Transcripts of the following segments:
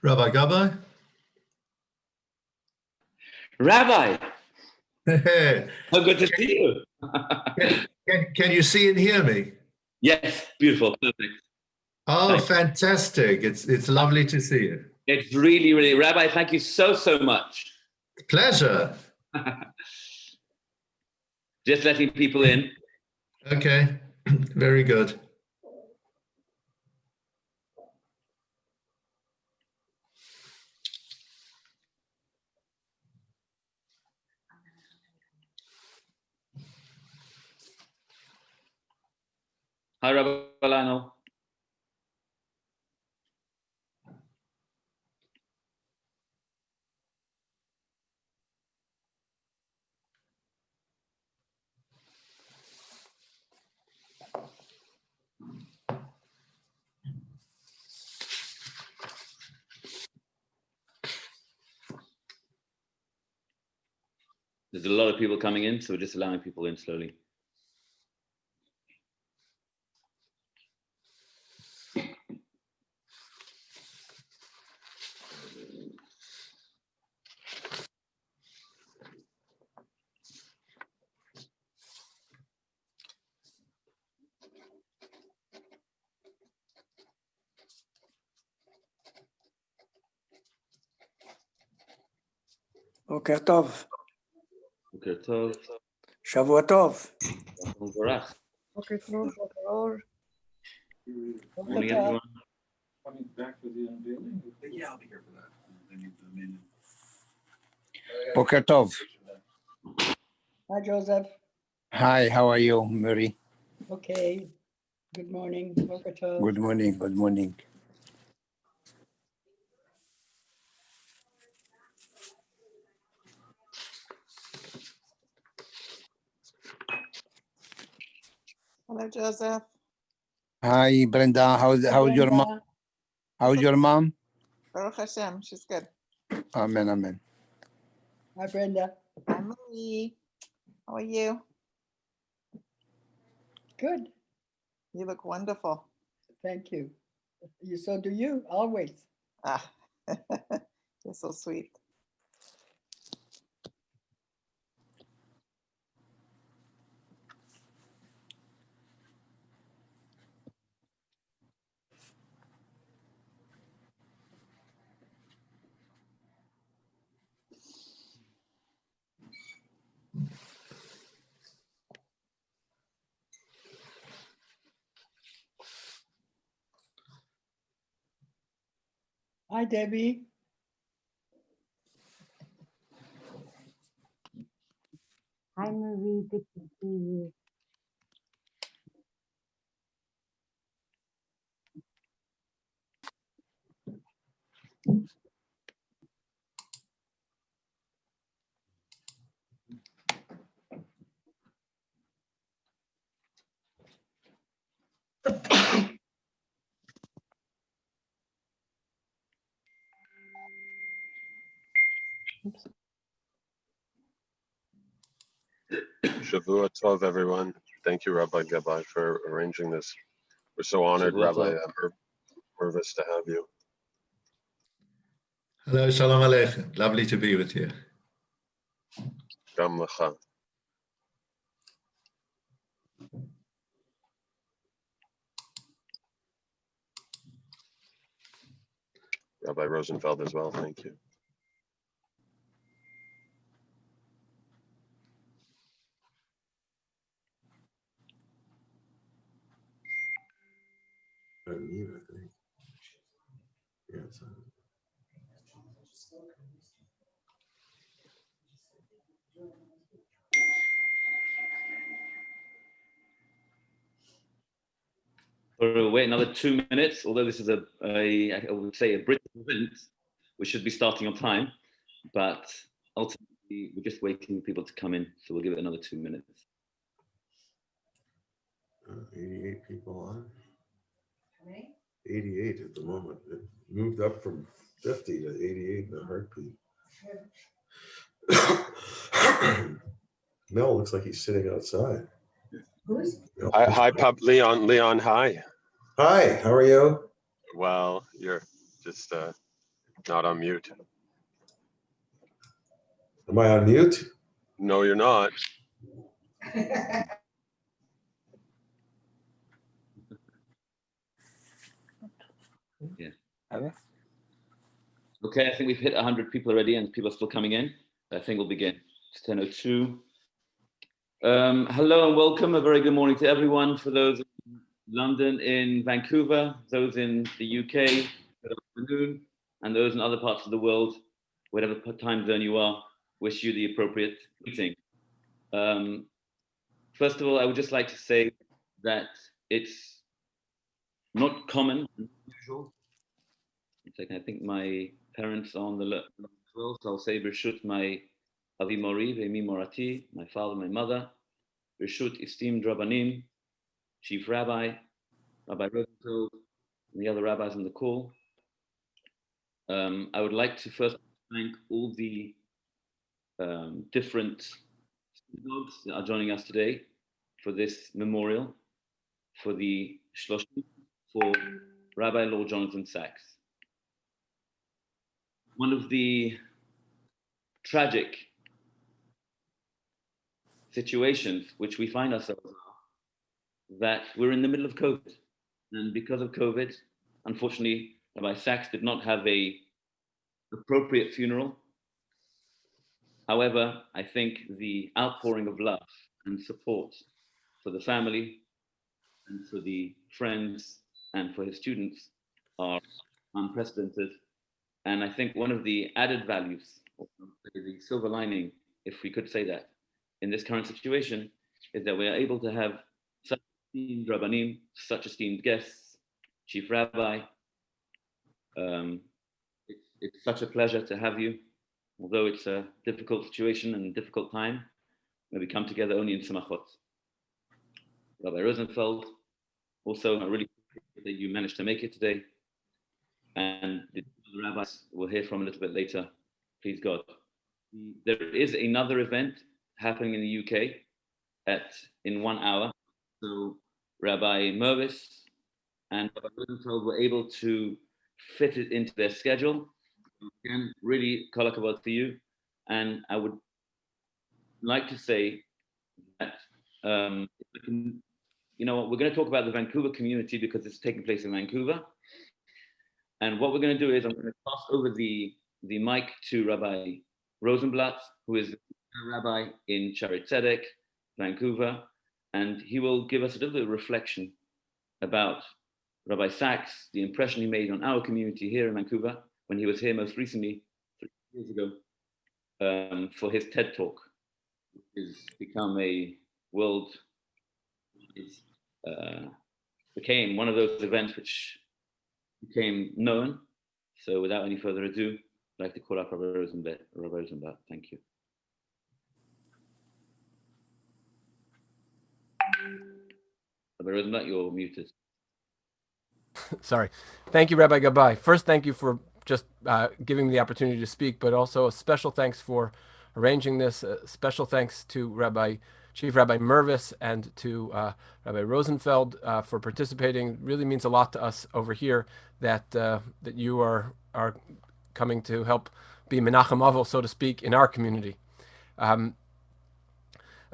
Rabbi Gabbai? Rabbi, Hey, how good to see you. can you see and hear me? Yes, beautiful, perfect. Oh, fantastic. It's lovely to see you. It's really, really, Rabbi, thank you so much. Pleasure. Just letting people in. Okay, very good. Hi, Rabbi Lionel. There's a lot of people coming in, so we're just allowing people in slowly. בוקר טוב. בוקר טוב. שבוע טוב. מבורך. בוקר טוב, בוקר אור. Morning, everyone. Coming back for the unveiling? Yeah, I'll be here for that. I need them in. בוקר טוב. Hi, Joseph. Hi, how are you, Mary? Okay. Good morning. Boker tov. Good morning, good morning. Hello, Joseph. Hi, Brenda. How's your mom? How's your mom? Baruch Hashem, she's good. Amen, amen. Hi, Brenda. Hi, Marie. How are you? Good. You look wonderful. Thank you. So do you, always. Ah, you're so sweet. Hi, Debbie. Hi, Marie. Good to see you. Shavua Tov, everyone. Thank you, Rabbi Gabbai, for arranging this. We're so honored, Shavua Rabbi Tov. Mervis, to have you. Hello, Shalom Aleichem. Lovely to be with you. Gam Lecha. Rabbi Rosenfeld as well, thank you. Eve, I think. Yeah, it's on. We'll wait another 2 minutes, although this is I would say a British event, we should be starting on time, but ultimately we're just waiting for people to come in, so we'll give it another 2 minutes. 88 people on. 88 at the moment. It moved up from 50 to 88 in a heartbeat. Mel looks like he's sitting outside. Who's? Hi, Leon. Leon, hi. Hi, how are you? Well, you're just not on mute. Am I on mute? No, you're not. Yeah. Hello? Okay, I think we've hit 100 people already and people are still coming in. I think we'll begin. It's 10:02. Hello and welcome. A very good morning to everyone. For those in London, in Vancouver, those in the UK, good afternoon, and those in other parts of the world, whatever time zone you are, wish you the appropriate greeting. First of all, I would just like to say that it's not common, unusual. I think my parents are on the left as well, so I'll say Rishut, my Avi Mori, Ve'mi Morati, my father, my mother, Rishut, esteemed Rabbanim, Chief Rabbi, Rabbi Rosenfeld, and the other rabbis on the call. I would like to first thank all the different synagogues that are joining us today for this memorial, for the Sheloshim, for Rabbi Lord Jonathan Sachs. One of the tragic situations which we find ourselves in, that we're in the middle of COVID. And because of COVID, unfortunately, Rabbi Sachs did not have an appropriate funeral. However, I think the outpouring of love and support for the family and for the friends and for his students are unprecedented. And I think one of the added values, or the silver lining, if we could say that, in this current situation, is that we are able to have such esteemed Rabbanim, such esteemed guests, Chief Rabbi. It's such a pleasure to have you, although it's a difficult situation and a difficult time, where we come together only in Samachot. Rabbi Rosenfeld, also, I really appreciate that you managed to make it today. And the rabbis we'll hear from a little bit later, please God. There is another event happening in the UK in 1 hour. So Rabbi Mervis and Rabbi Rosenfeld were able to fit it into their schedule. Again, really kol hakavod to you. And I would like to say that, you know what, we're going to talk about the Vancouver community because it's taking place in Vancouver. And what we're going to do is I'm going to pass over the mic to Rabbi Rosenblatt, who is a rabbi in Shaare Zedek, Vancouver, and he will give us a little bit of reflection about Rabbi Sachs, the impression he made on our community here in Vancouver when he was here most recently, 3 years ago, for his TED Talk, which has become a world, became one of those events which became known. So without any further ado, I'd like to call up Rabbi Rosenblatt. Thank you. Rabbi Rosenblatt, you're muted. Sorry. Thank you, Rabbi Gabai. First, thank you for just giving me the opportunity to speak, but also a special thanks for arranging this. A special thanks to Chief Rabbi Mervis and to Rabbi Rosenfeld for participating. It really means a lot to us over here that that you are coming to help be Menachem Avel, so to speak, in our community. I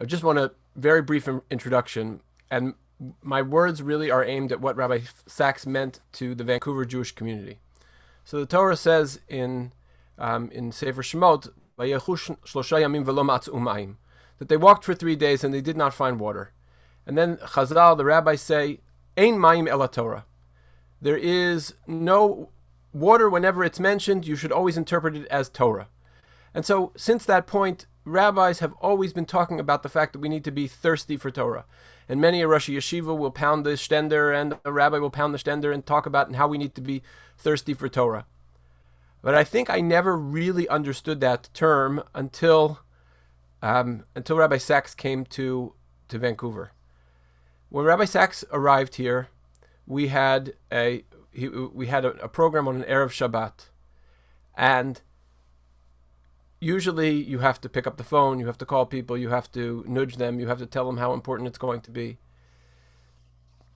just want a very brief introduction, and my words really are aimed at what Rabbi Sachs meant to the Vancouver Jewish community. So the Torah says in Sefer Shemot, that they walked for 3 days and they did not find water. And then Chazal, the rabbis say, Ein mayim ela Torah. there is no water. Whenever it's mentioned, you should always interpret it as Torah. And so since that point, rabbis have always been talking about the fact that we need to be thirsty for Torah. And many a Rosh Yeshiva will pound the stender, and a rabbi will pound the stender and talk about how we need to be thirsty for Torah. But I think I never really understood that term until Rabbi Sachs came to Vancouver. When Rabbi Sachs arrived here, we had a program on an Erev Shabbat, and usually you have to pick up the phone, you have to call people, you have to nudge them, you have to tell them how important it's going to be.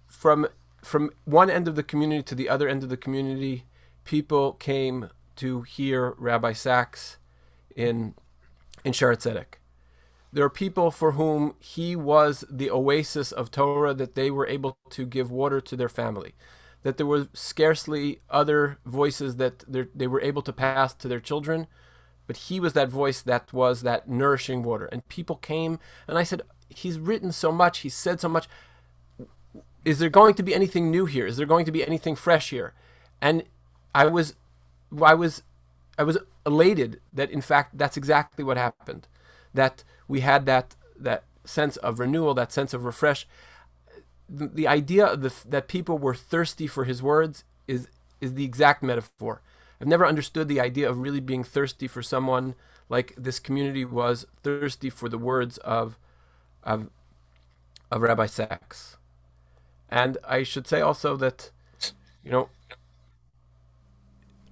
From one end of the community to the other end of the community, people came to hear Rabbi Sachs in Sharet Tzedek. There are people for whom he was the oasis of Torah, that they were able to give water to their family, that there were scarcely other voices that they were able to pass to their children, but he was that voice that was that nourishing water. And people came, and I said, he's written so much, he's said so much. Is there going to be anything new here? Is there going to be anything fresh here? And I was elated that in fact that's exactly what happened. That we had that sense of renewal, that sense of refresh. The idea of that people were thirsty for his words is the exact metaphor. I've never understood the idea of really being thirsty for someone like this community was thirsty for the words of Rabbi Sachs. And I should say also that,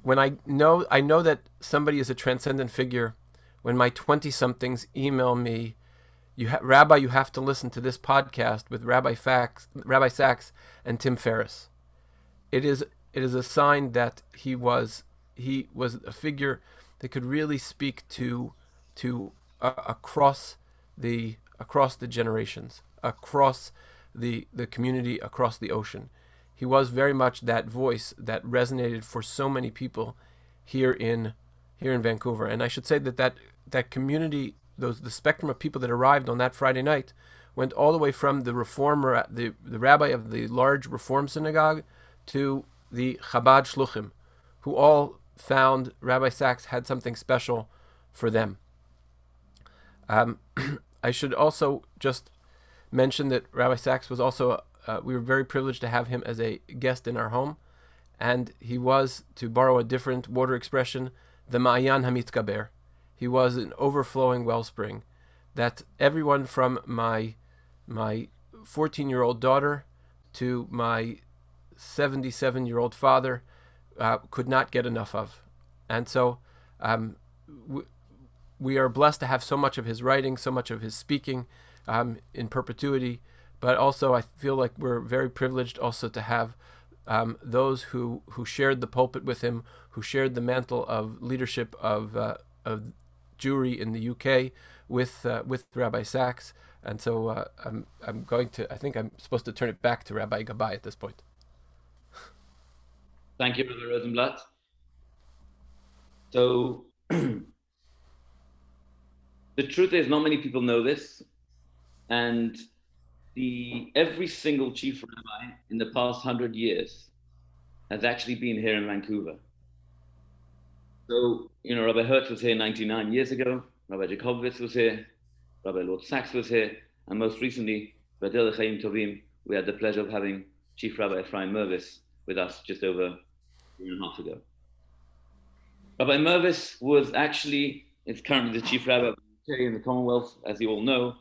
when I know that somebody is a transcendent figure, when my 20-somethings email me, Rabbi, you have to listen to this podcast with Rabbi Sachs and Tim Ferriss. It is a sign that he was a figure that could really speak to across the generations, across the community, across the ocean. He was very much that voice that resonated for so many people here in Vancouver. And I should say that community, the spectrum of people that arrived on that Friday night, went all the way from the reformer, the rabbi of the large Reform synagogue, to the Chabad Shluchim, who all found Rabbi Sachs had something special for them. I should also just mention that Rabbi Sachs was also, we were very privileged to have him as a guest in our home, and he was, to borrow a different water expression, the Ma'ayan HaMitkaber. He was an overflowing wellspring that everyone from my 14-year-old daughter to my 77-year-old father could not get enough of. And so we are blessed to have so much of his writing, so much of his speaking in perpetuity, but also I feel like we're very privileged also to have those who shared the pulpit with him, who shared the mantle of leadership of Jewry in the UK with Rabbi Sachs. And so I think I'm supposed to turn it back to Rabbi Gabbai at this point. Thank you, Rabbi Rosenblatt. So the truth is, not many people know this, and every single chief rabbi in the past 100 years has actually been here in Vancouver. So, Rabbi Hertz was here 99 years ago, Rabbi Jacobowitz was here, Rabbi Lord Sachs was here, and most recently, Vadil Chaim Tovim, we had the pleasure of having Chief Rabbi Ephraim Mervis with us just over a year and a half ago. Rabbi Mervis is currently the Chief Rabbi of the UK in the Commonwealth, as you all know,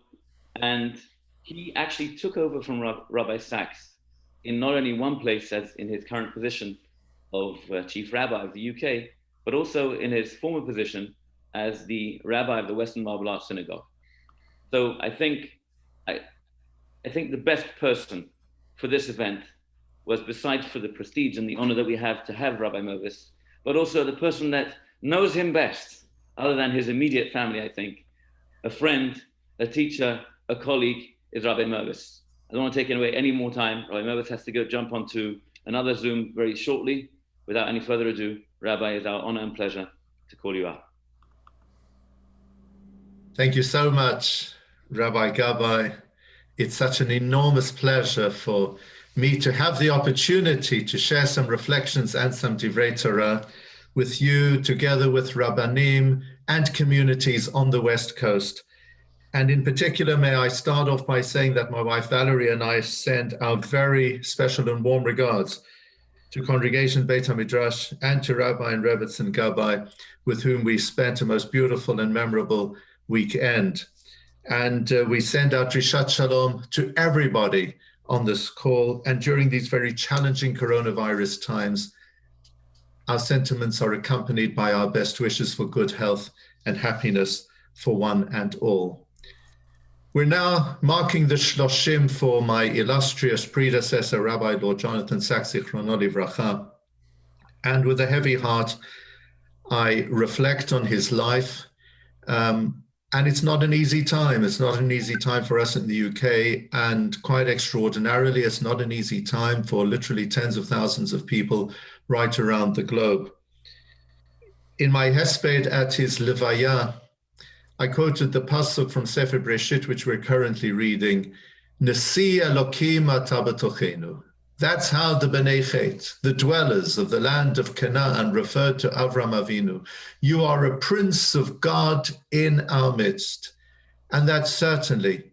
and he actually took over from Rabbi Sachs in not only one place as in his current position of Chief Rabbi of the UK, but also in his former position as the Rabbi of the Western Marble Arch Synagogue. So I think the best person for this event was, besides for the prestige and the honor that we have to have Rabbi Mervis, but also the person that knows him best, other than his immediate family, I think, a friend, a teacher, a colleague, is Rabbi Mervis. I don't want to take away any more time. Rabbi Mervis has to go jump onto another Zoom very shortly. Without any further ado, Rabbi, it's our honor and pleasure to call you up. Thank you so much, Rabbi Gabbai. It's such an enormous pleasure for me to have the opportunity to share some reflections and some Divrei Torah with you, together with Rabbanim and communities on the West Coast. And in particular, may I start off by saying that my wife Valerie and I send our very special and warm regards to Congregation Beit HaMidrash and to Rabbi and Rebbetzin Gabbai, with whom we spent a most beautiful and memorable weekend. And we send out Rishat Shalom to everybody on this call. And during these very challenging coronavirus times, our sentiments are accompanied by our best wishes for good health and happiness for one and all. We're now marking the Sheloshim for my illustrious predecessor, Rabbi Lord Jonathan Sacks, Zichrono Livracha. And with a heavy heart, I reflect on his life. And it's not an easy time. It's not an easy time for us in the UK. And quite extraordinarily, it's not an easy time for literally tens of thousands of people right around the globe. In my hesped at his Levaya, I quoted the pasuk from Sefer Breshit, which we're currently reading, Nesi Elokim ata betochenu. That's how the Bnei Chet, the dwellers of the land of Canaan, referred to Avram Avinu. You are a prince of God in our midst. And that certainly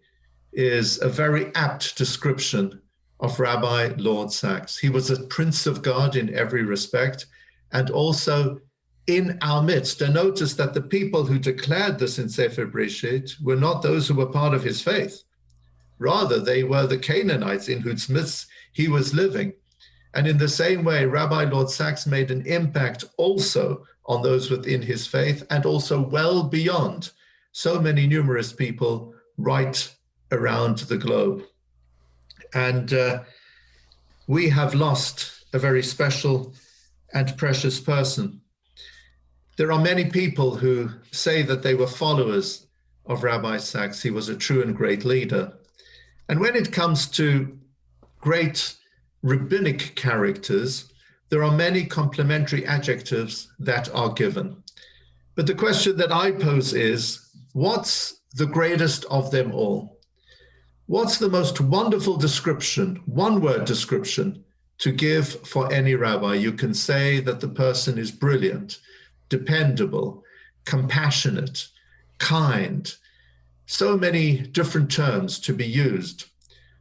is a very apt description of Rabbi Lord Sacks. He was a prince of God in every respect, and also in our midst. And notice that the people who declared this in Sefer Breshit were not those who were part of his faith. Rather, they were the Canaanites in whose midst he was living. And in the same way, Rabbi Lord Sacks made an impact also on those within his faith, and also well beyond so many numerous people right around the globe. And we have lost a very special and precious person. There are many people who say that they were followers of Rabbi Sacks. He was a true and great leader. And when it comes to great rabbinic characters, there are many complementary adjectives that are given. But the question that I pose is, what's the greatest of them all? What's the most wonderful description, one-word description, to give for any rabbi? You can say that the person is brilliant, dependable, compassionate, kind. So many different terms to be used.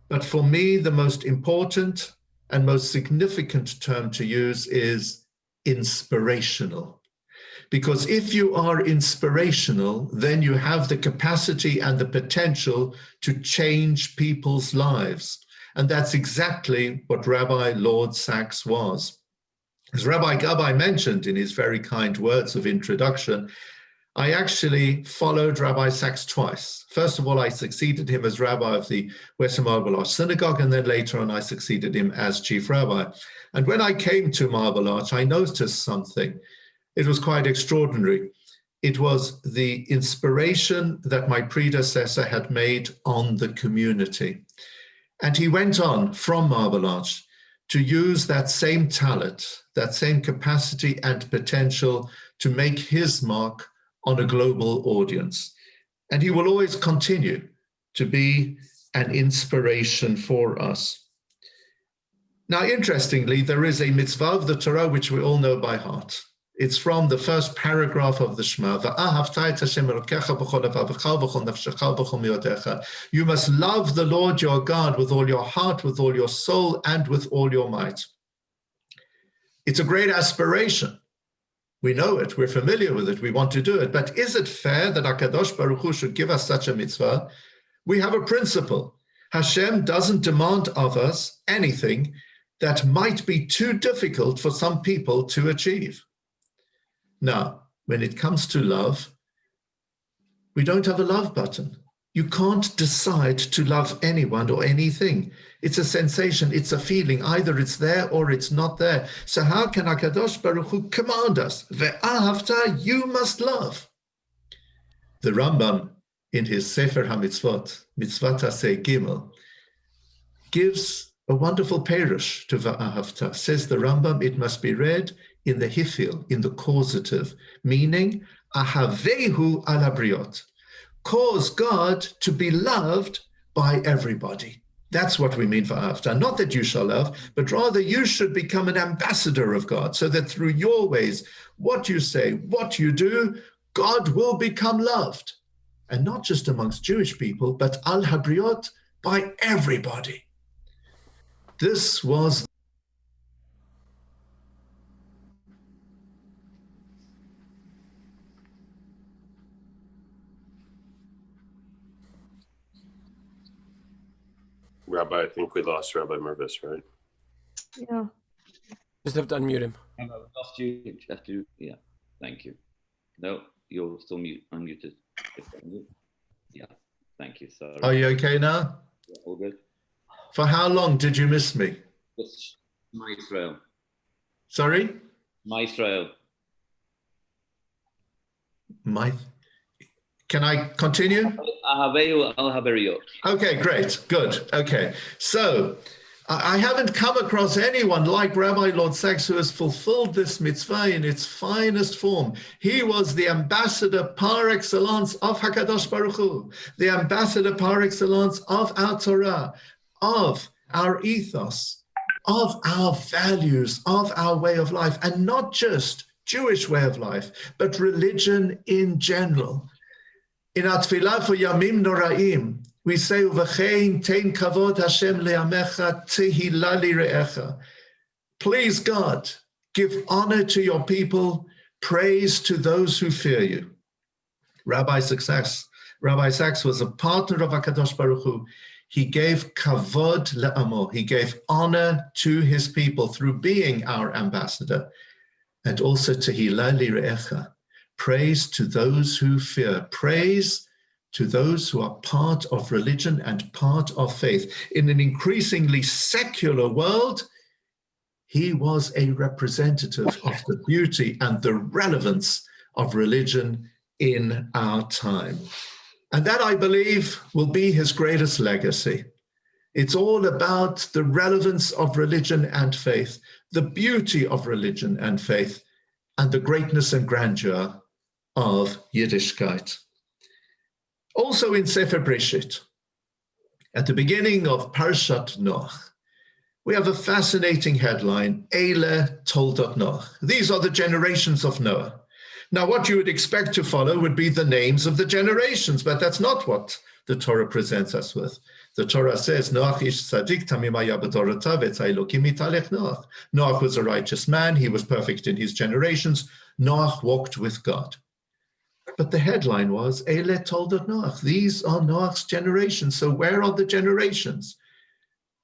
But for me, the most important and most significant term to use is inspirational. Because if you are inspirational, then you have the capacity and the potential to change people's lives. And that's exactly what Rabbi Lord Sacks was. As Rabbi Gabbai mentioned in his very kind words of introduction, I actually followed Rabbi Sacks twice. First of all, I succeeded him as rabbi of the Western Marble Arch Synagogue, and then later on, I succeeded him as chief rabbi. And when I came to Marble Arch, I noticed something. It was quite extraordinary. It was the inspiration that my predecessor had made on the community. And he went on from Marble Arch to use that same talent, that same capacity and potential to make his mark on a global audience. And he will always continue to be an inspiration for us. Now, interestingly, there is a mitzvah of the Torah which we all know by heart. It's from the first paragraph of the Shema. You must love the Lord your God with all your heart, with all your soul, and with all your might. It's a great aspiration. We know it, we're familiar with it, we want to do it. But is it fair that HaKadosh Baruch Hu should give us such a mitzvah? We have a principle. Hashem doesn't demand of us anything that might be too difficult for some people to achieve. Now, when it comes to love, we don't have a love button. You can't decide to love anyone or anything. It's a sensation, it's a feeling. Either it's there or it's not there. So how can HaKadosh Baruch Hu command us? Ve'ahavta, you must love. The Rambam, in his Sefer HaMitzvot, Mitzvat Aseh Gimel, gives a wonderful perush to Ve'ahavta. Says the Rambam, it must be read in the hifil, in the causative, meaning Ahavehu ala briot. Cause God to be loved by everybody. That's what we mean for Avta. Not that you shall love, but rather you should become an ambassador of God, so that through your ways, what you say, what you do, God will become loved. And not just amongst Jewish people, but al habriot, by everybody. This was Rabbi, I think we lost Rabbi Mervis, right? Yeah. Just have to unmute him. I lost you. You have to, yeah. Thank you. No, you're still unmuted. Yeah. Thank you. Sorry. Are you okay now? Yeah, all good. For how long did you miss me? Just my Israel. Sorry? My Israel. Can I continue? Okay, great, good. Okay, so I haven't come across anyone like Rabbi Lord Sachs who has fulfilled this mitzvah in its finest form. He was the ambassador par excellence of HaKadosh Baruch Hu, the ambassador par excellence of our Torah, of our ethos, of our values, of our way of life, and not just Jewish way of life, but religion in general. In our tefillah for Yamim Noraim, we say, Uvachein tein kavod Hashem le'amecha tehillah lire'echa. Please God, give honor to your people, praise to those who fear you. Rabbi Sachs was a partner of HaKadosh Baruch Hu. He gave kavod le'amo. He gave honor to his people through being our ambassador, and also tehillah lire'echa. Praise to those who fear. Praise to those who are part of religion and part of faith. In an increasingly secular world, he was a representative of the beauty and the relevance of religion in our time. And that, I believe, will be his greatest legacy. It's all about the relevance of religion and faith, the beauty of religion and faith, and the greatness and grandeur of Yiddishkeit. Also in Sefer Breshit, at the beginning of Parshat Noach, we have a fascinating headline, Eile Toldot Noach. These are the generations of Noah. Now, what you would expect to follow would be the names of the generations, but that's not what the Torah presents us with. The Torah says, Noach ish tzadik tamim haya b'dorotav etzai Elokim italech Noach. Noach was a righteous man. He was perfect in his generations. Noach walked with God. But the headline was, Eile Toldot Noach. These are Noach's generations. So where are the generations?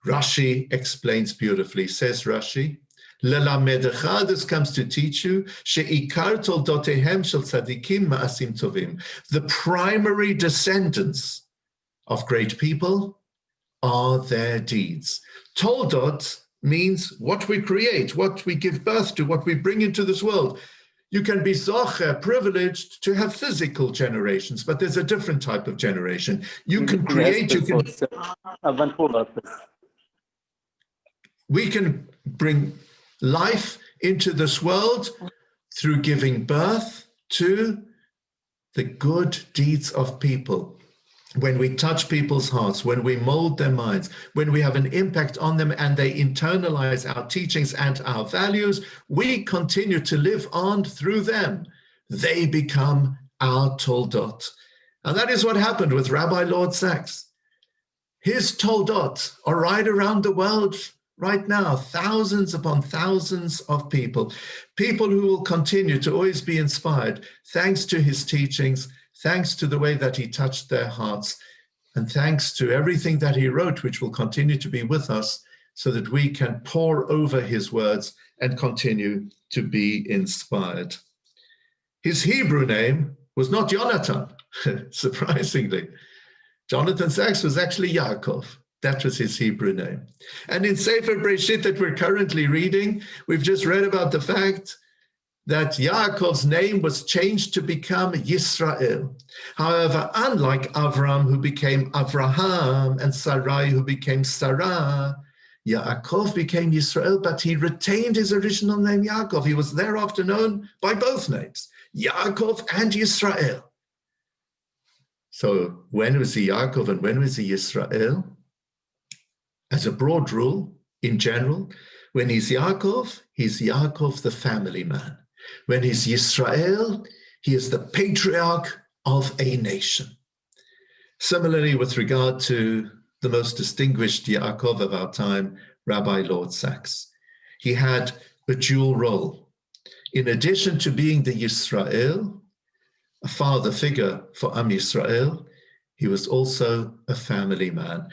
Rashi explains beautifully. Says Rashi, Lelamedecha, this comes to teach you, she'ikar toldotehem shel tzadikim ma'asim tovim. The primary descendants of great people are their deeds. Toldot means what we create, what we give birth to, what we bring into this world. You can be zocher, privileged to have physical generations, but there's a different type of generation. You can create, we can bring life into this world through giving birth to the good deeds of people. When we touch people's hearts, when we mold their minds, when we have an impact on them and they internalize our teachings and our values, we continue to live on through them. They become our toldot. And that is what happened with Rabbi Lord Sachs. His toldot are right around the world right now, thousands upon thousands of people who will continue to always be inspired thanks to his teachings, thanks to the way that he touched their hearts, and thanks to everything that he wrote, which will continue to be with us so that we can pore over his words and continue to be inspired. His Hebrew name was not Jonathan, surprisingly. Jonathan Sachs was actually Yaakov. That was his Hebrew name. And in Sefer Breshit that we're currently reading, we've just read about the fact that Yaakov's name was changed to become Yisrael. However, unlike Avram, who became Avraham, and Sarai, who became Sarah, Yaakov became Yisrael, but he retained his original name, Yaakov. He was thereafter known by both names, Yaakov and Yisrael. So when was he Yaakov and when was he Yisrael? As a broad rule, in general, when he's Yaakov the family man. When he's Yisrael, he is the patriarch of a nation. Similarly, with regard to the most distinguished Yaakov of our time, Rabbi Lord Sachs, he had a dual role. In addition to being the Yisrael, a father figure for Am Yisrael, he was also a family man.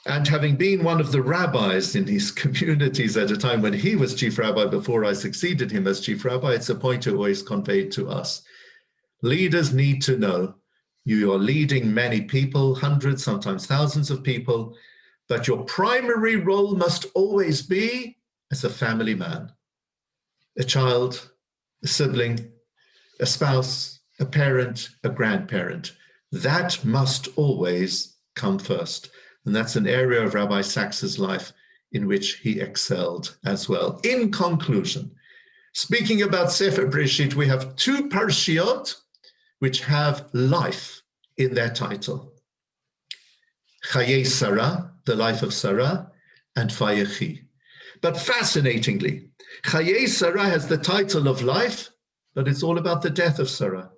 And having been one of the rabbis in these communities at a time when he was chief rabbi before I succeeded him as chief rabbi, it's a point he always conveyed to us. Leaders need to know you are leading many people, hundreds, sometimes thousands of people, but your primary role must always be as a family man, a child, a sibling, a spouse, a parent, a grandparent. That must always come first. And that's an area of Rabbi Sachs's life in which he excelled as well. In conclusion, speaking about Sefer Breshit, we have two parshiot which have life in their title. Chayei Sarah, the life of Sarah, and Vayechi. But fascinatingly, Chayei Sarah has the title of life, but it's all about the death of Sarah.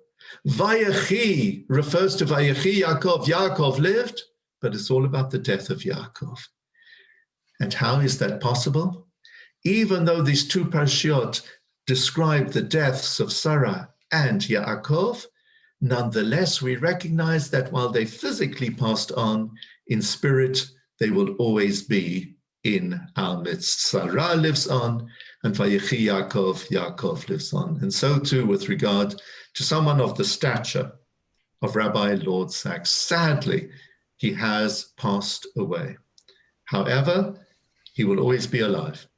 Vayechi refers to Vayechi Yaakov. Yaakov lived, but it's all about the death of Yaakov. And how is that possible? Even though these two parshiot describe the deaths of Sarah and Yaakov, nonetheless, we recognize that while they physically passed on, in spirit, they will always be in our midst. Sarah lives on, and Vayechi Yaakov, Yaakov lives on. And so too with regard to someone of the stature of Rabbi Lord Sachs. Sadly, he has passed away. However, he will always be alive,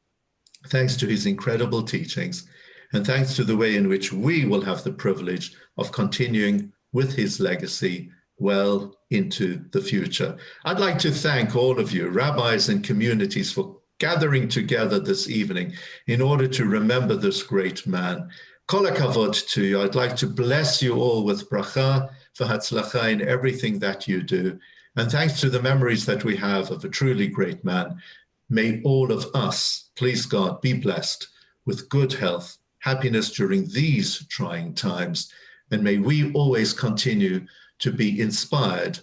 thanks to his incredible teachings, and thanks to the way in which we will have the privilege of continuing with his legacy well into the future. I'd like to thank all of you, rabbis and communities, for gathering together this evening in order to remember this great man. Kol hakavod to you. I'd like to bless you all with bracha v'hatzlacha in everything that you do. And thanks to the memories that we have of a truly great man, may all of us, please God, be blessed with good health, happiness during these trying times, and may we always continue to be inspired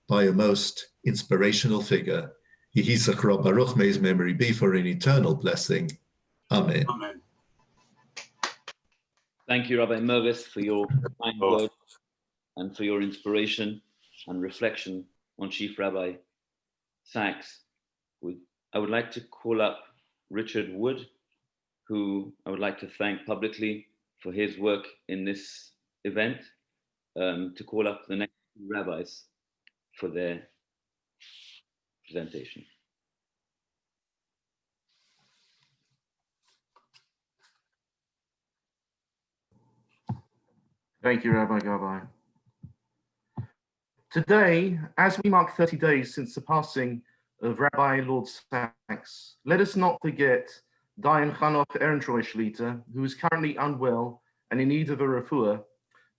by a most inspirational figure. Yehi Zachro Baruch, may his memory be for an eternal blessing. Amen. Amen. Thank you, Rabbi Mervis, for your kind words and for your inspiration and reflection on Chief Rabbi Sachs. I would like to call up Richard Wood, who I would like to thank publicly for his work in this event, to call up the next rabbis for their presentation. Thank you, Rabbi Gabai. Today, as we mark 30 days since the passing of Rabbi Lord Sachs, let us not forget Dayan Chanoch Ehrentreu Shlita, who is currently unwell and in need of a refuah.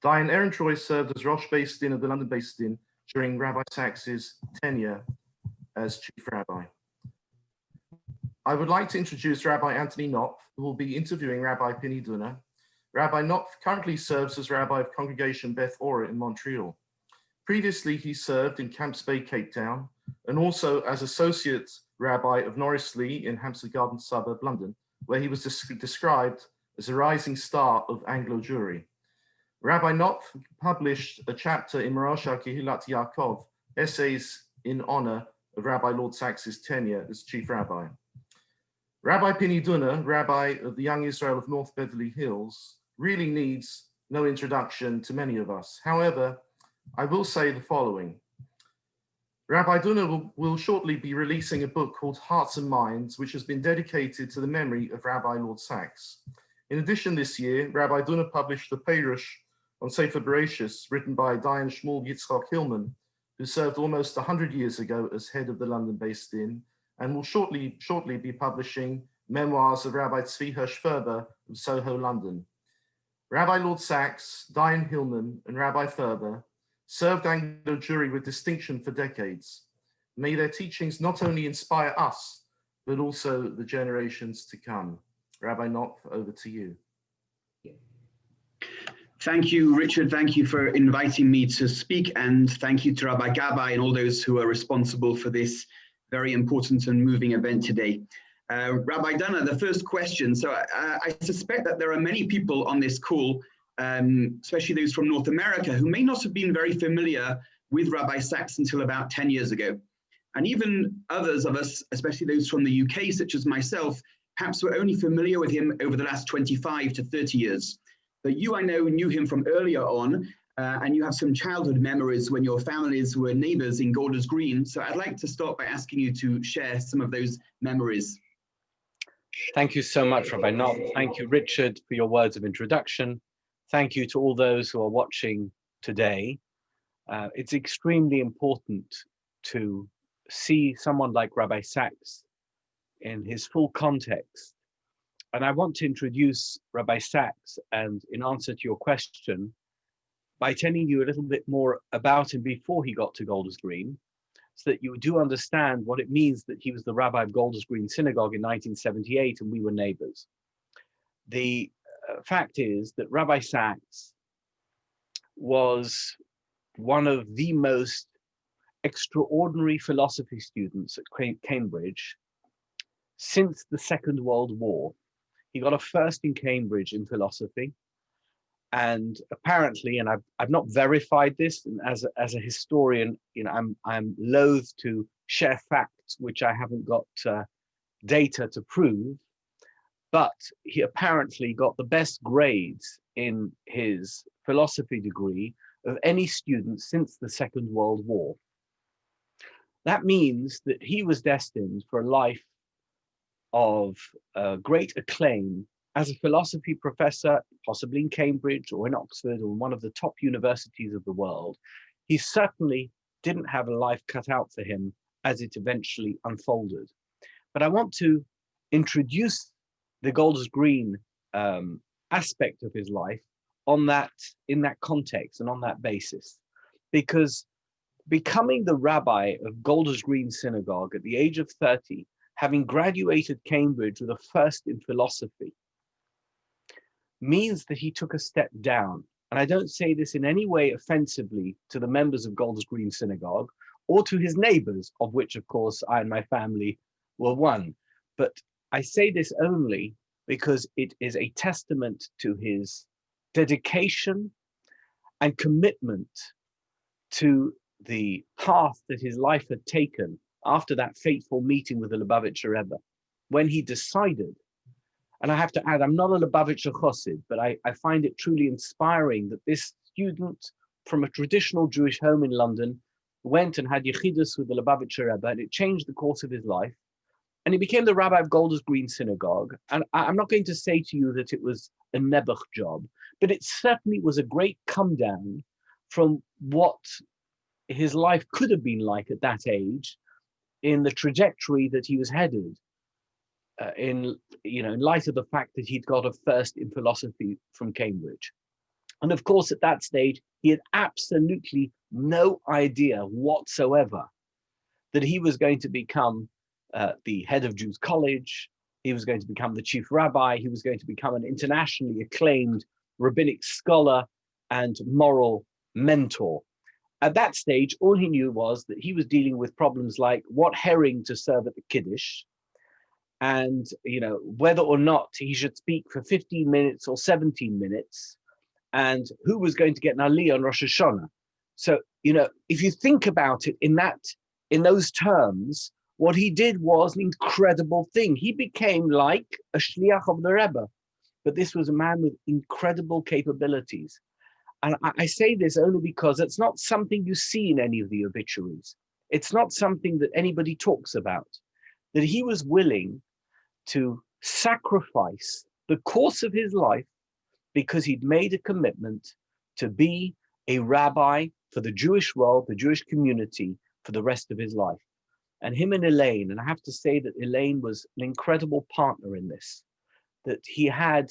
Dayan Ehrentreu served as Rosh Beis Din of the London Beis Din during Rabbi Sachs's tenure as chief rabbi. I would like to introduce Rabbi Anthony Knopf, who will be interviewing Rabbi Pini Duna. Rabbi Knopf currently serves as Rabbi of Congregation Beth Ora in Montreal. Previously, he served in Camps Bay, Cape Town, and also as Associate Rabbi of Norris Lee in Hampstead Garden suburb, London, where he was described as a rising star of Anglo Jewry. Rabbi Knopf published a chapter in Marosha Kehilat Yaakov, Essays in Honor of Rabbi Lord Sachs's tenure as Chief Rabbi. Rabbi Pini Duna, Rabbi of the Young Israel of North Beverly Hills, really needs no introduction to many of us. However, I will say the following. Rabbi Duna will shortly be releasing a book called Hearts and Minds, which has been dedicated to the memory of Rabbi Lord Sachs. In addition, this year, Rabbi Duna published the Perush on Sefer Bereshis, written by Dayan Shmuel Yitzchak Hillman, who served almost 100 years ago as head of the London Beis Din, and will shortly be publishing memoirs of Rabbi Tzvi Hirsch-Ferber of Soho, London. Rabbi Lord Sachs, Dayan Hillman, and Rabbi Ferber served Anglo Jewry with distinction for decades. may their teachings not only inspire us, but also the generations to come. Rabbi Knopf, over to you. Thank you, Richard. Thank you for inviting me to speak, and thank you to Rabbi Gabai and all those who are responsible for this very important and moving event today. Rabbi Dana, the first question. So I suspect that there are many people on this call, especially those from North America, who may not have been very familiar with Rabbi Sacks until about 10 years ago. And even others of us, especially those from the UK, such as myself, perhaps were only familiar with him over the last 25 to 30 years. But you, I know, knew him from earlier on, and you have some childhood memories when your families were neighbors in Golders Green. So I'd like to start by asking you to share some of those memories. Thank you so much, Rabbi Knopf. Thank you, Richard, for your words of introduction. Thank you to all those who are watching today. It's extremely important to see someone like Rabbi Sacks in his full context. And I want to introduce Rabbi Sacks, and in answer to your question, by telling you a little bit more about him before he got to Golders Green, so that you do understand what it means that he was the rabbi of Golders Green Synagogue in 1978 and we were neighbors. The fact is that Rabbi Sacks was one of the most extraordinary philosophy students at Cambridge since the Second World War. He got a first in Cambridge in philosophy, and apparently, and I've not verified this, and as a historian, you know, I'm loath to share facts which I haven't got data to prove, but he apparently got the best grades in his philosophy degree of any student since the Second World War. That means that he was destined for a life of great acclaim as a philosophy professor, possibly in Cambridge or in Oxford or one of the top universities of the world. He certainly didn't have a life cut out for him as it eventually unfolded. But I want to introduce the Golders Green aspect of his life in that context and on that basis, because becoming the rabbi of Golders Green Synagogue at the age of 30, having graduated Cambridge with a first in philosophy, means that he took a step down. And I don't say this in any way offensively to the members of Golders Green Synagogue or to his neighbors, of which, of course, I and my family were one. But I say this only because it is a testament to his dedication and commitment to the path that his life had taken after that fateful meeting with the Lubavitcher Rebbe, when he decided, and I have to add, I'm not a Lubavitcher Chassid, but I find it truly inspiring that this student from a traditional Jewish home in London went and had Yechidus with the Lubavitcher Rebbe, and it changed the course of his life. And he became the rabbi of Golders Green Synagogue. And I'm not going to say to you that it was a Nebuch job, but it certainly was a great come down from what his life could have been like at that age, in the trajectory that he was headed, in light of the fact that he'd got a first in philosophy from Cambridge. And of course, at that stage, he had absolutely no idea whatsoever that he was going to become the head of Jews College, he was going to become the chief rabbi, he was going to become an internationally acclaimed rabbinic scholar and moral mentor. At that stage, all he knew was that he was dealing with problems like what herring to serve at the Kiddush, and whether or not he should speak for 15 minutes or 17 minutes, and who was going to get an aliyah on Rosh Hashanah. So, if you think about it in those terms, what he did was an incredible thing. He became like a shliach of the Rebbe, but this was a man with incredible capabilities. And I say this only because it's not something you see in any of the obituaries. It's not something that anybody talks about, that he was willing to sacrifice the course of his life because he'd made a commitment to be a rabbi for the Jewish world, the Jewish community, for the rest of his life. And him and Elaine, and I have to say that Elaine was an incredible partner in this, that he had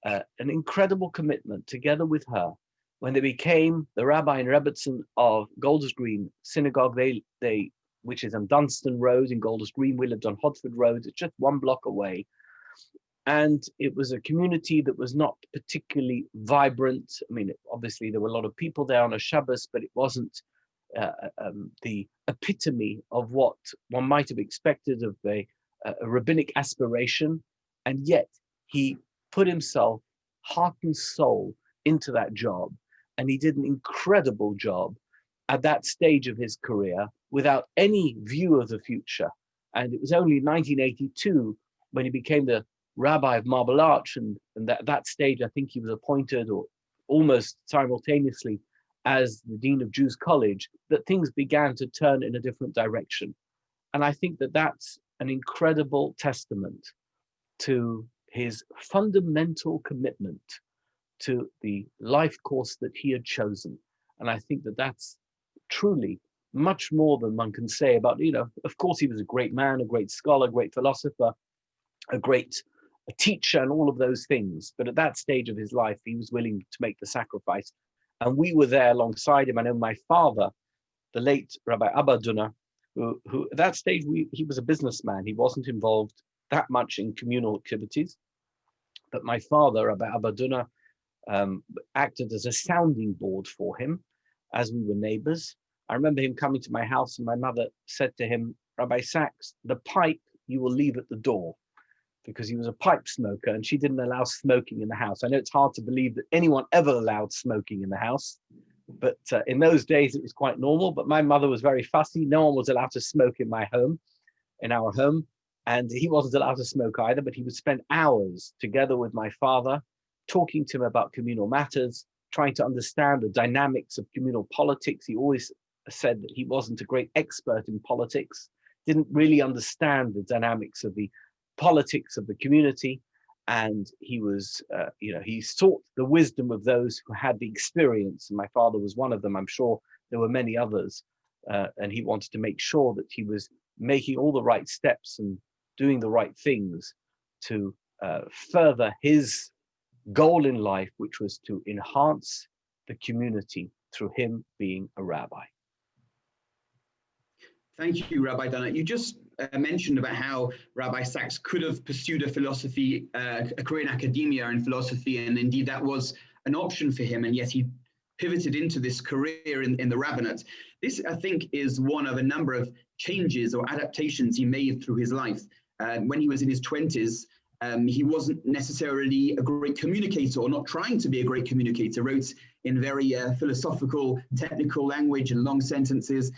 an incredible commitment together with her. When they became the rabbi and rebbetzin of Golders Green Synagogue, they which is on Dunstan Road in Golders Green. We lived on Hodford Road, it's just 1 block away. And it was a community that was not particularly vibrant. I mean, obviously there were a lot of people there on a Shabbos, but it wasn't the epitome of what one might have expected of a rabbinic aspiration. And yet he put himself heart and soul into that job. And he did an incredible job at that stage of his career without any view of the future. And it was only 1982 when he became the rabbi of Marble Arch, and that stage, I think he was appointed, or almost simultaneously, as the Dean of Jews College, that things began to turn in a different direction. And I think that that's an incredible testament to his fundamental commitment to the life course that he had chosen. And I think that that's truly much more than one can say about, of course he was a great man, a great scholar, a great philosopher, a great teacher, and all of those things. But at that stage of his life, he was willing to make the sacrifice. And we were there alongside him. I know my father, the late Rabbi Abaduna, who at that stage, he was a businessman. He wasn't involved that much in communal activities. But my father, Rabbi Abaduna, acted as a sounding board for him as we were neighbors. I remember him coming to my house, and my mother said to him, Rabbi Sachs, the pipe you will leave at the door, because he was a pipe smoker and she didn't allow smoking in the house. I know it's hard to believe that anyone ever allowed smoking in the house, but in those days it was quite normal. But my mother was very fussy. No one was allowed to smoke in our home, and he wasn't allowed to smoke either, but he would spend hours together with my father, talking to him about communal matters, trying to understand the dynamics of communal politics. He always said that he wasn't a great expert in politics, didn't really understand the dynamics of the politics of the community, and he was he sought the wisdom of those who had the experience, and my father was one of them. I'm sure there were many others, and he wanted to make sure that he was making all the right steps and doing the right things to further his goal in life, which was to enhance the community through him being a rabbi. Thank you, Rabbi Dana. You just mentioned about how Rabbi Sachs could have pursued a career in academia and philosophy, and indeed that was an option for him, and yet he pivoted into this career in the rabbinate. This, I think, is one of a number of changes or adaptations he made through his life. When he was in his 20s, he wasn't necessarily a great communicator, or not trying to be a great communicator, wrote in very philosophical, technical language and long sentences.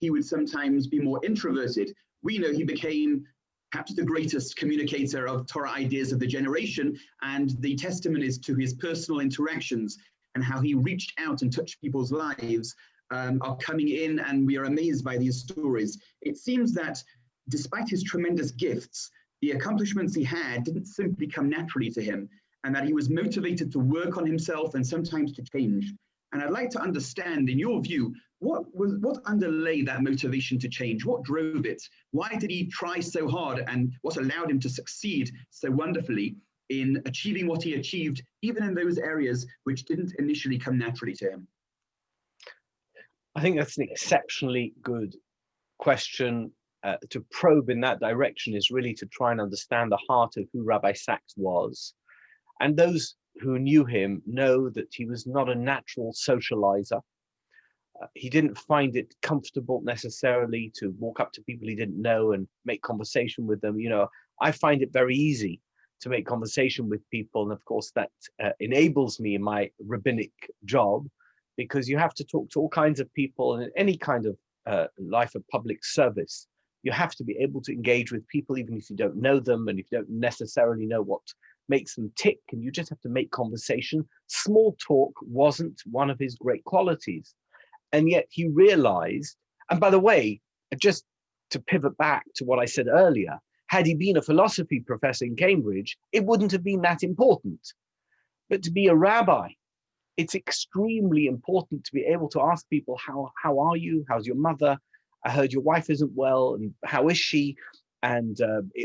He would sometimes be more introverted. We know he became perhaps the greatest communicator of Torah ideas of the generation, and the testament is to his personal interactions and how he reached out and touched people's lives are coming in, and we are amazed by these stories. It seems that despite his tremendous gifts, the accomplishments he had didn't simply come naturally to him, and that he was motivated to work on himself and sometimes to change. And I'd like to understand, in your view, what underlay that motivation to change? What drove it? Why did he try so hard, and what allowed him to succeed so wonderfully in achieving what he achieved, even in those areas which didn't initially come naturally to him? I think that's an exceptionally good question. To probe in that direction is really to try and understand the heart of who Rabbi Sachs was. And those who knew him know that he was not a natural socializer. He didn't find it comfortable necessarily to walk up to people he didn't know and make conversation with them. I find it very easy to make conversation with people. And of course that enables me in my rabbinic job, because you have to talk to all kinds of people, and in any kind of life of public service, you have to be able to engage with people, even if you don't know them and if you don't necessarily know what makes them tick, and you just have to make conversation. Small talk wasn't one of his great qualities. And yet he realized, and by the way, just to pivot back to what I said earlier, had he been a philosophy professor in Cambridge, it wouldn't have been that important. But to be a rabbi, it's extremely important to be able to ask people, how are you? How's your mother? I heard your wife isn't well, and how is she? And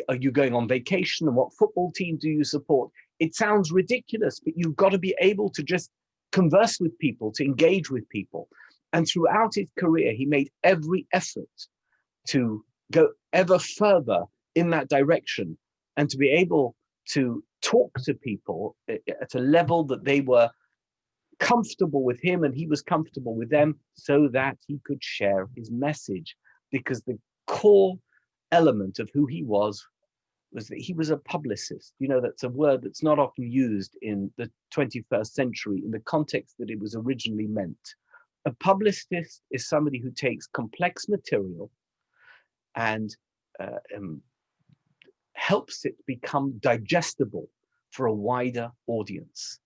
are you going on vacation? And what football team do you support? It sounds ridiculous, but you've got to be able to just converse with people, to engage with people. And throughout his career, he made every effort to go ever further in that direction and to be able to talk to people at a level that they were comfortable with him and he was comfortable with them, so that he could share his message. Because the core element of who he was that he was a publicist. You know, that's a word that's not often used in the 21st century in the context that it was originally meant. A publicist is somebody who takes complex material and helps it become digestible for a wider audience.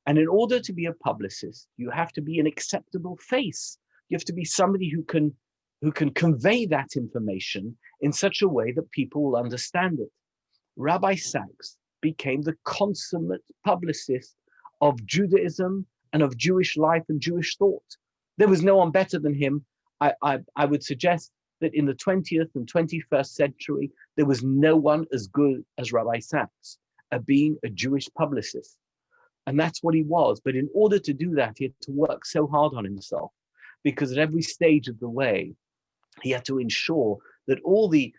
And in order to be a publicist, you have to be an acceptable face. You have to be somebody who can convey that information in such a way that people will understand it. Rabbi Sacks became the consummate publicist of Judaism and of Jewish life and Jewish thought. There was no one better than him. I would suggest that in the 20th and 21st century, there was no one as good as Rabbi Sacks at being a Jewish publicist. And that's what he was. But in order to do that, he had to work so hard on himself, because at every stage of the way, he had to ensure that all the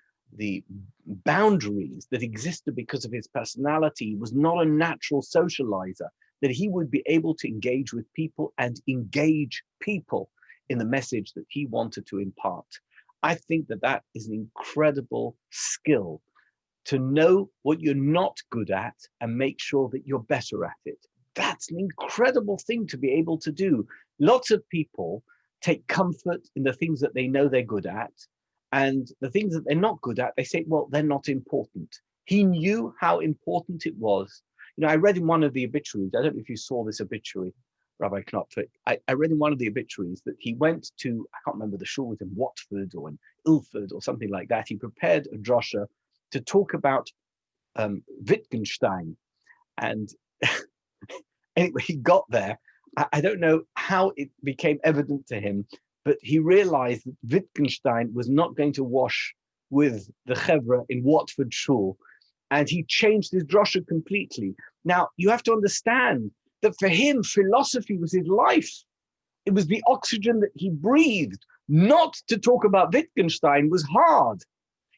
boundaries that existed because of his personality was not a natural socializer, that he would be able to engage with people and engage people in the message that he wanted to impart. I think that that is an incredible skill, to know what you're not good at and make sure that you're better at it. That's an incredible thing to be able to do. Lots of people take comfort in the things that they know they're good at, and the things that they're not good at, they say, well, they're not important. He knew how important it was. You know, I read in one of the obituaries, I don't know if you saw this obituary, Rabbi Knopf, I read in one of the obituaries that he went to, I can't remember, the shul was in Watford or in Ilford or something like that. He prepared a drosha to talk about Wittgenstein. And anyway, he got there. I don't know how it became evident to him, but he realized that Wittgenstein was not going to wash with the Chevra in Watford shul, and he changed his drosha completely. Now, you have to understand that for him, philosophy was his life. It was the oxygen that he breathed. Not to talk about Wittgenstein was hard.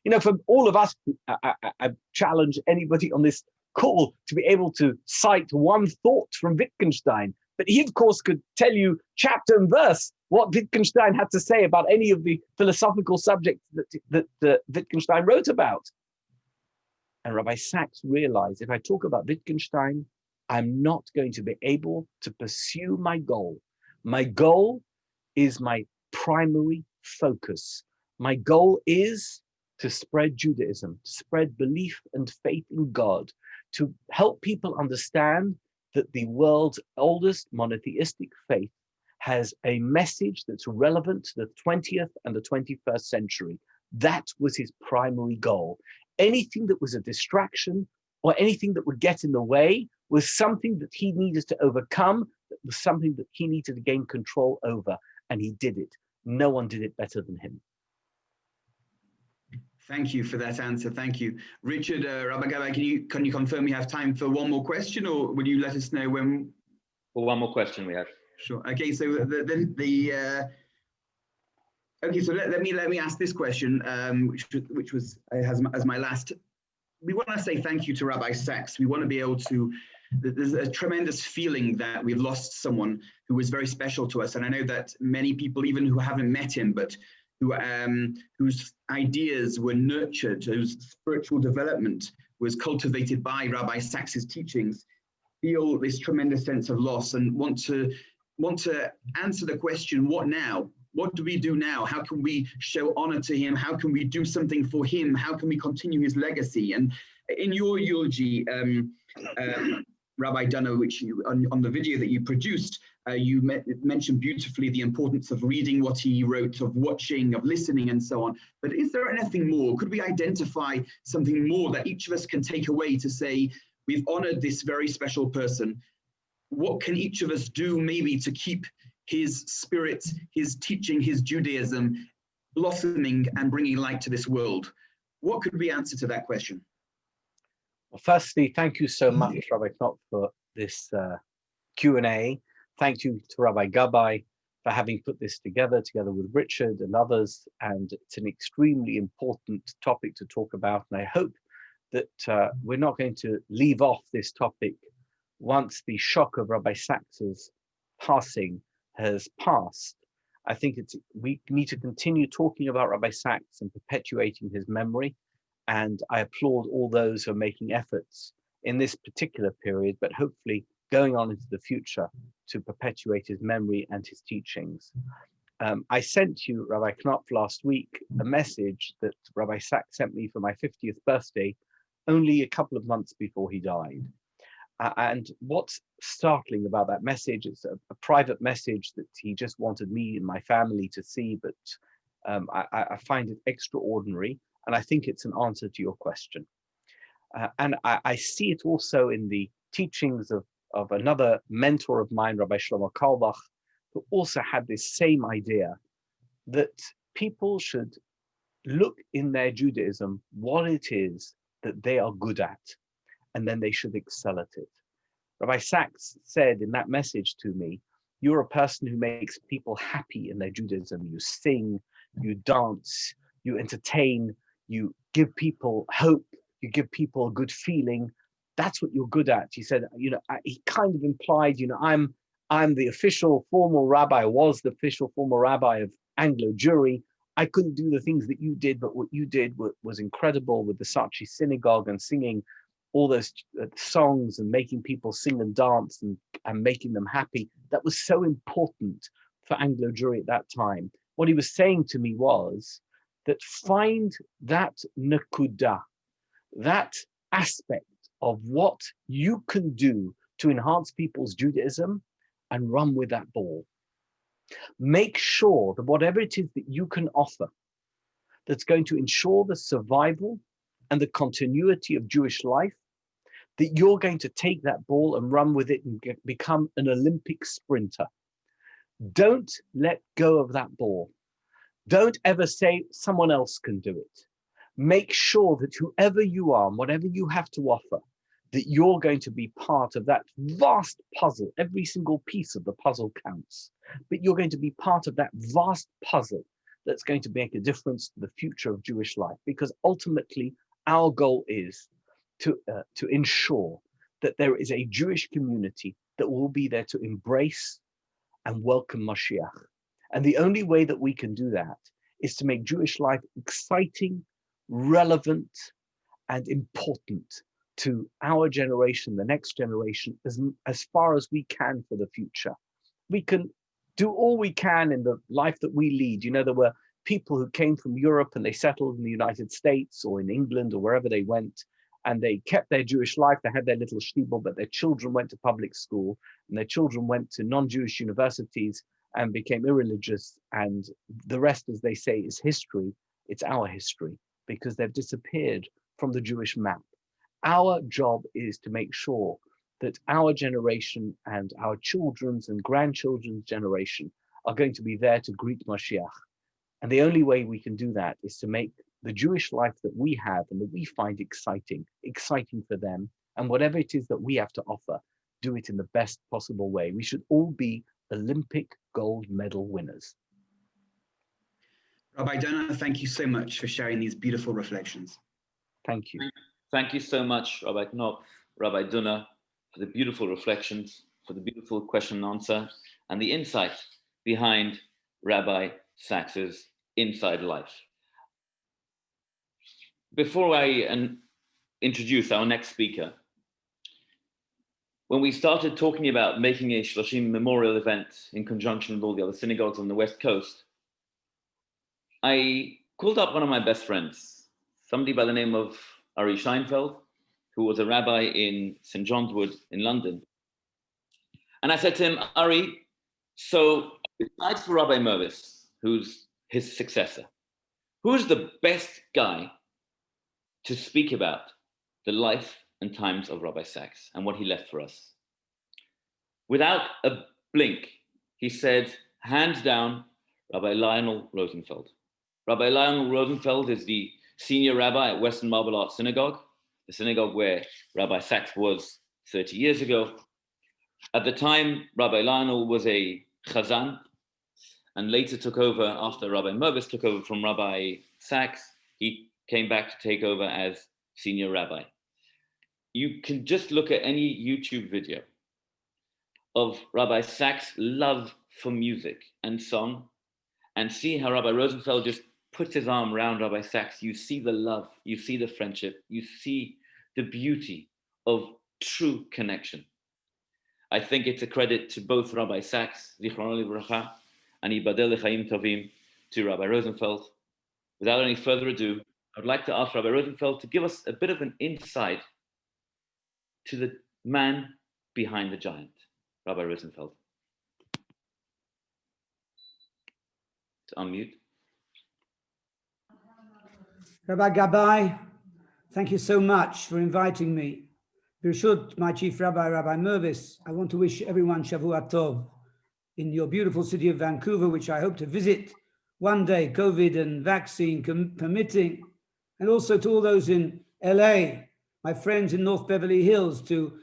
You know, for all of us, I challenge anybody on this call to be able to cite one thought from Wittgenstein. But he, of course, could tell you chapter and verse what Wittgenstein had to say about any of the philosophical subjects that Wittgenstein wrote about. And Rabbi Sacks realized, if I talk about Wittgenstein, I'm not going to be able to pursue my goal. My goal is my primary focus. My goal is to spread Judaism, to spread belief and faith in God, to help people understand that the world's oldest monotheistic faith has a message that's relevant to the 20th and the 21st century. That was his primary goal. Anything that was a distraction or anything that would get in the way was something that he needed to overcome, that was something that he needed to gain control over, and he did it. No one did it better than him. Thank you for that answer. Thank you. Richard, Rabbi Gabbai, can you confirm we have time for one more question, or would you let us know when? For one more question we have. Sure. Okay, so okay, so let me ask this question, which was as my last. We want to say thank you to Rabbi Sacks. We want to be able to. There's a tremendous feeling that we've lost someone who was very special to us, and I know that many people, even who haven't met him, but whose ideas were nurtured, whose spiritual development was cultivated by Rabbi Sacks's teachings, feel this tremendous sense of loss and want to answer the question, what now? What do we do now? How can we show honor to him? How can we do something for him? How can we continue his legacy? And in your eulogy, Rabbi Dunner, which you, on the video that you produced, you mentioned beautifully the importance of reading what he wrote, of watching, of listening, and so on. But is there anything more? Could we identify something more that each of us can take away to say, we've honored this very special person? What can each of us do maybe to keep his spirit, his teaching, his Judaism blossoming and bringing light to this world? What could we answer to that question? Well, firstly, thank you so much, Rabbi Knopf, for this Q&A. Thank you to Rabbi Gabbai for having put this together with Richard and others. And it's an extremely important topic to talk about. And I hope that we're not going to leave off this topic once the shock of Rabbi Sax's passing has passed. I think we need to continue talking about Rabbi Sachs and perpetuating his memory. And I applaud all those who are making efforts in this particular period, but hopefully going on into the future to perpetuate his memory and his teachings. I sent you, Rabbi Knopf, last week, a message that Rabbi Sachs sent me for my 50th birthday, only a couple of months before he died. And what's startling about that message, it's a private message that he just wanted me and my family to see, but I find it extraordinary, and I think it's an answer to your question. And I see it also in the teachings of another mentor of mine, Rabbi Shlomo Carlebach, who also had this same idea that people should look in their Judaism what it is that they are good at, and then they should excel at it. Rabbi Sachs said in that message to me, you're a person who makes people happy in their Judaism. You sing, you dance, you entertain, you give people hope, you give people a good feeling. That's what you're good at. He said, he kind of implied, I'm the official formal rabbi, was the official formal rabbi of Anglo Jewry. I couldn't do the things that you did, but what you did was incredible with the Sachi synagogue and singing all those songs and making people sing and dance and making them happy. That was so important for Anglo Jewry at that time. What he was saying to me was that find that nakuda, that aspect of what you can do to enhance people's Judaism and run with that ball. Make sure that whatever it is that you can offer that's going to ensure the survival and the continuity of Jewish life, that you're going to take that ball and run with it and become an Olympic sprinter. Don't let go of that ball. Don't ever say someone else can do it. Make sure that whoever you are and whatever you have to offer, that you're going to be part of that vast puzzle. Every single piece of the puzzle counts, but you're going to be part of that vast puzzle that's going to make a difference to the future of Jewish life, because ultimately our goal is to ensure that there is a Jewish community that will be there to embrace and welcome Mashiach. And the only way that we can do that is to make Jewish life exciting, relevant, and important to our generation, the next generation, as far as we can for the future. We can do all we can in the life that we lead. There were people who came from Europe and they settled in the United States or in England or wherever they went, and they kept their Jewish life. They had their little shtibel, but their children went to public school and their children went to non-Jewish universities and became irreligious. And the rest, as they say, is history. It's our history because they've disappeared from the Jewish map. Our job is to make sure that our generation and our children's and grandchildren's generation are going to be there to greet Mashiach. And the only way we can do that is to make the Jewish life that we have and that we find exciting for them. And whatever it is that we have to offer, do it in the best possible way. We should all be Olympic gold medal winners. Rabbi Dona, thank you so much for sharing these beautiful reflections. Thank you. Thank you so much, Rabbi Knopf, Rabbi Duna, for the beautiful reflections, for the beautiful question and answer, and the insight behind Rabbi Sachs's inside life. Before I introduce our next speaker, when we started talking about making a Sheloshim memorial event in conjunction with all the other synagogues on the West Coast, I called up one of my best friends, somebody by the name of Ari Scheinfeld, who was a rabbi in St. John's Wood in London. And I said to him, Ari, so besides for Rabbi Mervis, who's his successor, who's the best guy to speak about the life and times of Rabbi Sachs and what he left for us? Without a blink, he said, hands down, Rabbi Lionel Rosenfeld. Rabbi Lionel Rosenfeld is the senior rabbi at Western Marble Arch Synagogue, the synagogue where Rabbi Sachs was 30 years ago. At the time, Rabbi Lionel was a chazan, and later took over after Rabbi Mervis took over from Rabbi Sachs. He came back to take over as senior rabbi. You can just look at any YouTube video of Rabbi Sachs' love for music and song and see how Rabbi Rosenfeld just puts his arm around Rabbi Sachs. You see the love, you see the friendship, you see the beauty of true connection. I think it's a credit to both Rabbi Sachs, Zichrono Livracha, and Yibadel L'Chaim Tovim, to Rabbi Rosenfeld. Without any further ado, I would like to ask Rabbi Rosenfeld to give us a bit of an insight to the man behind the giant, Rabbi Rosenfeld. To unmute. Rabbi Gabbai, thank you so much for inviting me. Birshut, my chief rabbi, Rabbi Mervis, I want to wish everyone Shavua Tov in your beautiful city of Vancouver, which I hope to visit one day, COVID and vaccine permitting, and also to all those in LA, my friends in North Beverly Hills, to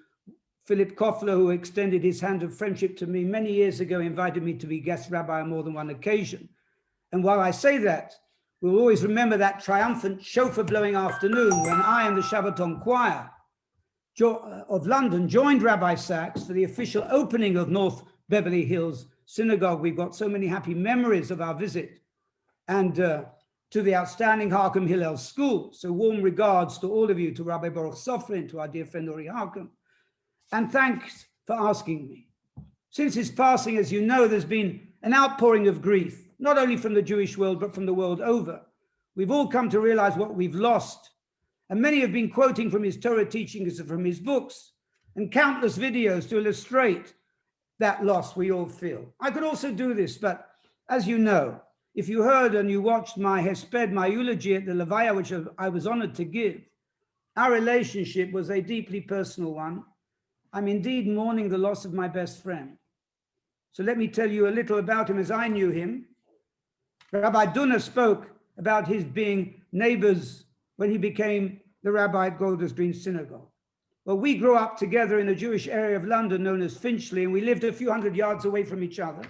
Philip Koffler, who extended his hand of friendship to me many years ago, invited me to be guest rabbi on more than one occasion. And while I say that, we'll always remember that triumphant shofar blowing afternoon when I and the Shabbaton choir of London joined Rabbi Sachs for the official opening of North Beverly Hills Synagogue. We've got so many happy memories of our visit. And to the outstanding Harkham Hillel School. So warm regards to all of you, to Rabbi Baruch Sofrin, to our dear friend Ori Harkham. And thanks for asking me. Since his passing, as you know, there's been an outpouring of grief, not only from the Jewish world, but from the world over. We've all come to realize what we've lost. And many have been quoting from his Torah teachings and from his books and countless videos to illustrate that loss we all feel. I could also do this, but as you know, if you heard and you watched my hesped, my eulogy at the Levaya, which I was honored to give, our relationship was a deeply personal one. I'm indeed mourning the loss of my best friend. So let me tell you a little about him as I knew him. Rabbi Duna spoke about his being neighbors when he became the rabbi at Golders Green Synagogue. Well, we grew up together in a Jewish area of London known as Finchley, and we lived a few hundred yards away from each other.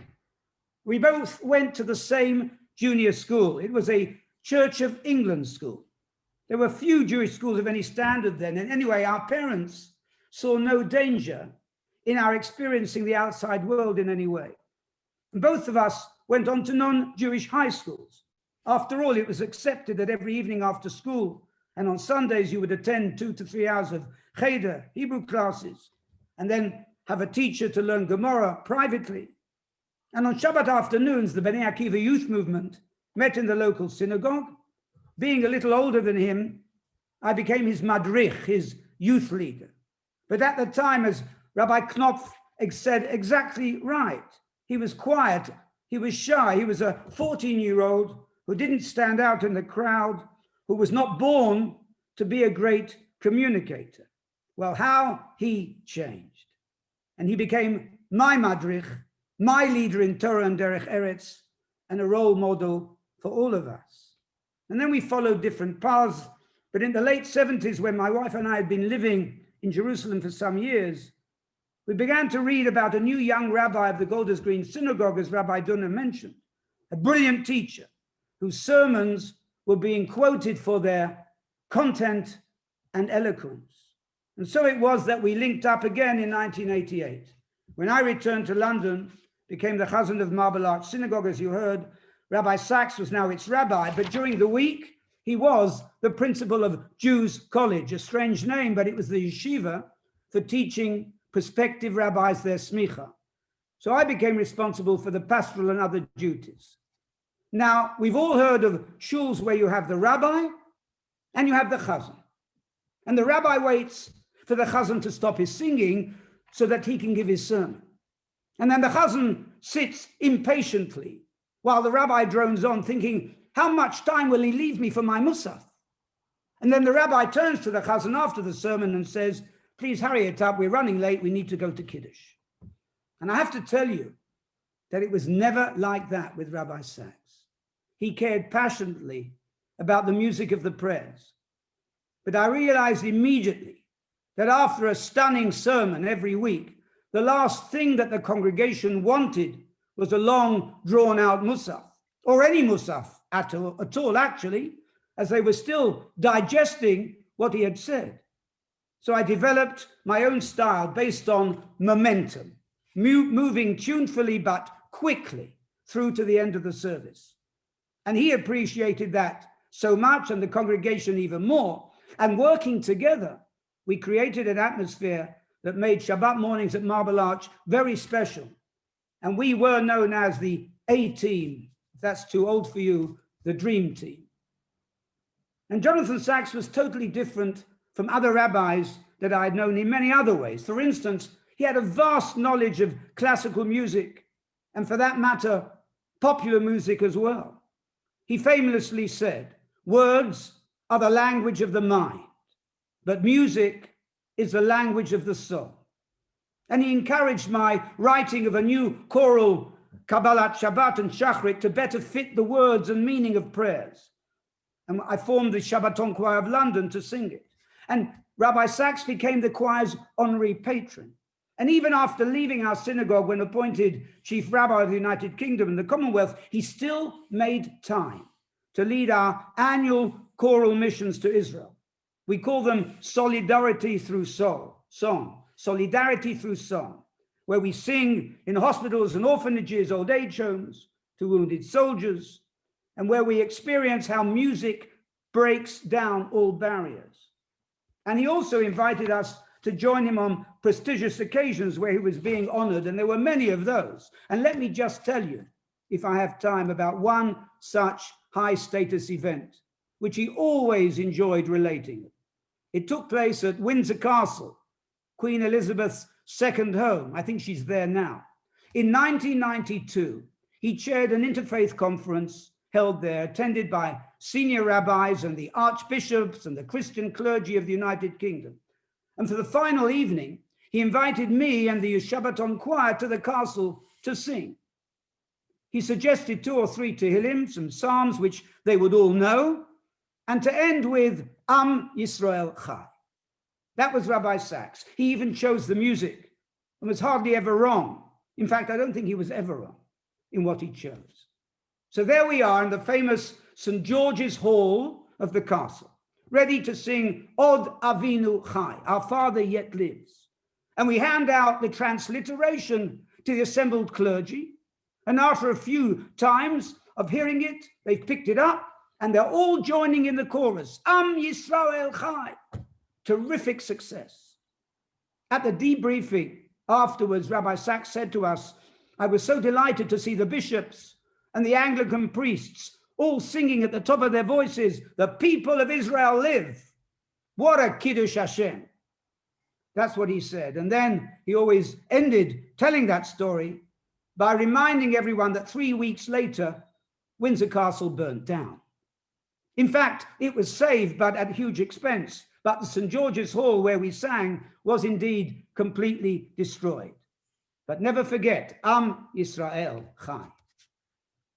We both went to the same junior school. It was a Church of England school. There were few Jewish schools of any standard then. And anyway, our parents saw no danger in our experiencing the outside world in any way. And both of us went on to non-Jewish high schools. After all, it was accepted that every evening after school and on Sundays, you would attend 2 to 3 hours of Cheder, Hebrew classes, and then have a teacher to learn Gemara privately. And on Shabbat afternoons, the Bnei Akiva youth movement met in the local synagogue. Being a little older than him, I became his madrich, his youth leader. But at the time, as Rabbi Knopf said exactly right, he was quiet, he was shy, he was a 14-year-old who didn't stand out in the crowd, who was not born to be a great communicator. Well, how he changed. And he became my madrich, my leader in Torah and Derech Eretz, and a role model for all of us. And then we followed different paths, but in the late 70s, when my wife and I had been living in Jerusalem for some years, we began to read about a new young rabbi of the Golders Green Synagogue, as Rabbi Duna mentioned, a brilliant teacher whose sermons were being quoted for their content and eloquence. And so it was that we linked up again in 1988. When I returned to London, became the Chazan of Marble Arch Synagogue, as you heard, Rabbi Sachs was now its rabbi, but during the week, he was the principal of Jews College, a strange name, but it was the yeshiva for teaching prospective rabbis their smicha. So I became responsible for the pastoral and other duties. Now, we've all heard of shuls where you have the rabbi and you have the chazan. And the rabbi waits for the chazan to stop his singing so that he can give his sermon. And then the chazan sits impatiently while the rabbi drones on, thinking, how much time will he leave me for my musaf? And then the rabbi turns to the chazan after the sermon and says, please hurry it up, we're running late, we need to go to Kiddush. And I have to tell you that it was never like that with Rabbi Sachs. He cared passionately about the music of the prayers. But I realized immediately that after a stunning sermon every week, the last thing that the congregation wanted was a long, drawn-out musaf, or any musaf at all, actually, as they were still digesting what he had said. So I developed my own style based on momentum, moving tunefully but quickly through to the end of the service. And he appreciated that so much, and the congregation even more. And working together, we created an atmosphere that made Shabbat mornings at Marble Arch very special. And we were known as the A-team. If that's too old for you, the dream team. And Jonathan Sacks was totally different from other rabbis that I had known in many other ways. For instance, he had a vast knowledge of classical music, and for that matter, popular music as well. He famously said, "Words are the language of the mind, but music is the language of the soul." And he encouraged my writing of a new choral, Kabbalat Shabbat and Shachrit, to better fit the words and meaning of prayers. And I formed the Shabbaton Choir of London to sing it. And Rabbi Sacks became the choir's honorary patron. And even after leaving our synagogue when appointed Chief Rabbi of the United Kingdom and the Commonwealth, he still made time to lead our annual choral missions to Israel. We call them Solidarity Through Song, Solidarity Through Song, where we sing in hospitals and orphanages, old age homes, to wounded soldiers, and where we experience how music breaks down all barriers. And he also invited us to join him on prestigious occasions where he was being honored, and there were many of those. And let me just tell you, if I have time, about one such high status event, which he always enjoyed relating. It took place at Windsor Castle, Queen Elizabeth's second home. I think she's there now. In 1992, he chaired an interfaith conference held there, attended by senior rabbis and the archbishops and the Christian clergy of the United Kingdom. And for the final evening, he invited me and the Shabbaton choir to the castle to sing. He suggested 2 or 3 Tehillim, some psalms which they would all know, and to end with Am Yisrael Chai. That was Rabbi Sacks. He even chose the music and was hardly ever wrong. In fact, I don't think he was ever wrong in what he chose. So there we are in the famous St. George's Hall of the castle, ready to sing Od Avinu Chai, our Father yet lives. And we hand out the transliteration to the assembled clergy. And after a few times of hearing it, they've picked it up and they're all joining in the chorus. Am Yisrael Chai. Terrific success. At the debriefing afterwards, Rabbi Sacks said to us, "I was so delighted to see the bishops and the Anglican priests all singing at the top of their voices, 'The people of Israel live.' What a Kiddush Hashem." That's what he said. And then he always ended telling that story by reminding everyone that 3 weeks later, Windsor Castle burnt down. In fact, it was saved, but at huge expense. But the St. George's Hall where we sang was indeed completely destroyed. But never forget, Am Yisrael Chai.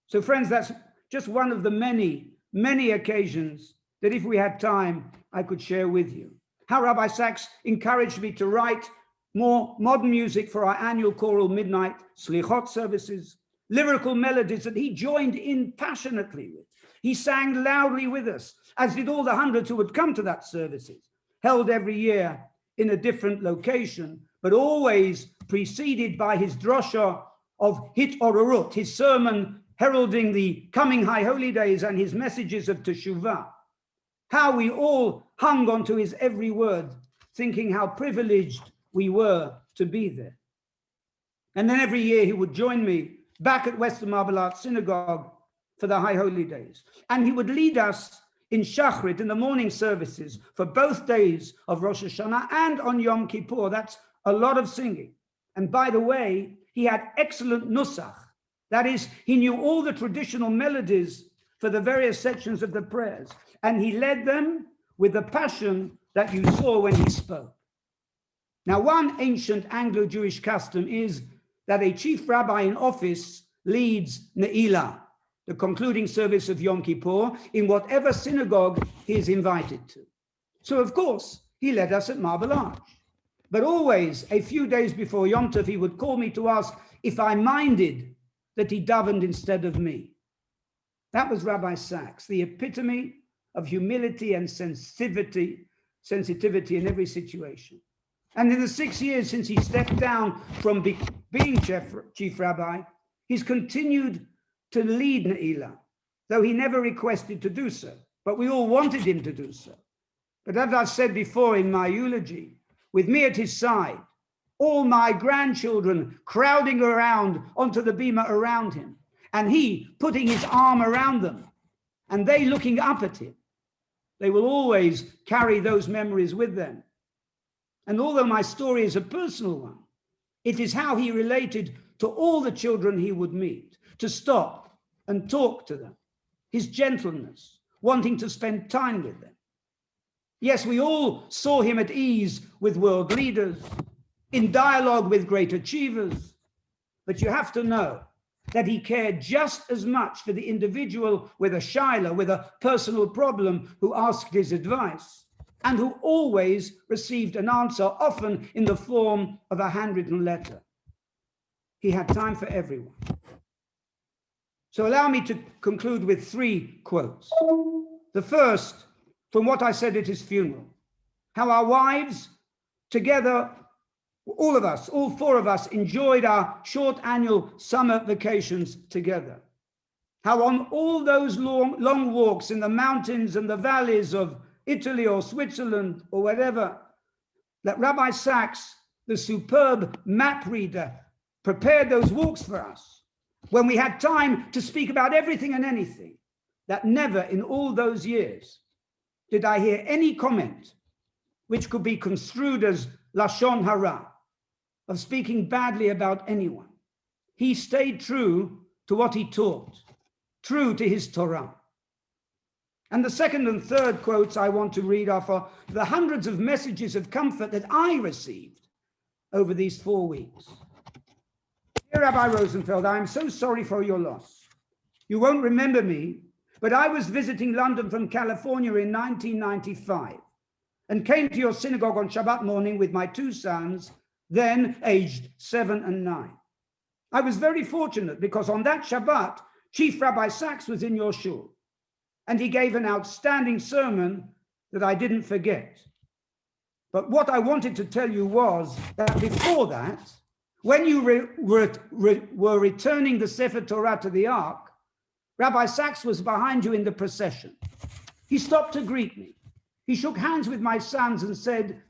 So friends, that's just one of the many, many occasions that if we had time, I could share with you. How Rabbi Sacks encouraged me to write more modern music for our annual choral midnight slichot services, lyrical melodies that he joined in passionately with. He sang loudly with us, as did all the hundreds who would come to that services, held every year in a different location, but always preceded by his drosha of Hit Ororut, his sermon heralding the coming high holy days and his messages of Teshuvah. How we all hung onto his every word, thinking how privileged we were to be there. And then every year he would join me back at Western Marble Arch Synagogue for the high holy days. And he would lead us in Shachrit, in the morning services, for both days of Rosh Hashanah and on Yom Kippur. That's a lot of singing. And by the way, he had excellent nusach. That is, he knew all the traditional melodies for the various sections of the prayers. And he led them with the passion that you saw when he spoke. Now, one ancient Anglo-Jewish custom is that a chief rabbi in office leads Ne'ilah, the concluding service of Yom Kippur, in whatever synagogue he is invited to. So, of course, he led us at Marble Arch. But always, a few days before Yom Tov, he would call me to ask if I minded that he davened instead of me. That was Rabbi Sachs, the epitome of humility and sensitivity in every situation. And in the 6 years since he stepped down from being chief rabbi, he's continued to lead Ne'ilah, though he never requested to do so, but we all wanted him to do so. But as I've said before in my eulogy, with me at his side, all my grandchildren crowding around onto the bima around him, and he putting his arm around them, and they looking up at him, they will always carry those memories with them. And although my story is a personal one, it is how he related to all the children he would meet, to stop and talk to them, his gentleness, wanting to spend time with them. Yes, we all saw him at ease with world leaders, in dialogue with great achievers, but you have to know that he cared just as much for the individual with a shaila, with a personal problem, who asked his advice, and who always received an answer, often in the form of a handwritten letter. He had time for everyone. So allow me to conclude with 3 quotes. The first, from what I said at his funeral, how our wives together, all of us, all 4 of us, enjoyed our short annual summer vacations together. How on all those long walks in the mountains and the valleys of Italy or Switzerland or whatever, that Rabbi Sachs, the superb map reader, prepared those walks for us, when we had time to speak about everything and anything, that never in all those years did I hear any comment which could be construed as lashon hara, of speaking badly about anyone. He stayed true to what he taught, true to his Torah. And the second and third quotes I want to read are for the hundreds of messages of comfort that I received over these 4 weeks. Dear Rabbi Rosenfeld, I am so sorry for your loss. You won't remember me, but I was visiting London from California in 1995 and came to your synagogue on Shabbat morning with my 2 sons, then aged 7 and 9. I was very fortunate because on that Shabbat, Chief Rabbi Sachs was in your shul, and he gave an outstanding sermon that I didn't forget. But what I wanted to tell you was that before that, when you were returning the Sefer Torah to the Ark, Rabbi Sachs was behind you in the procession. He stopped to greet me. He shook hands with my sons and said,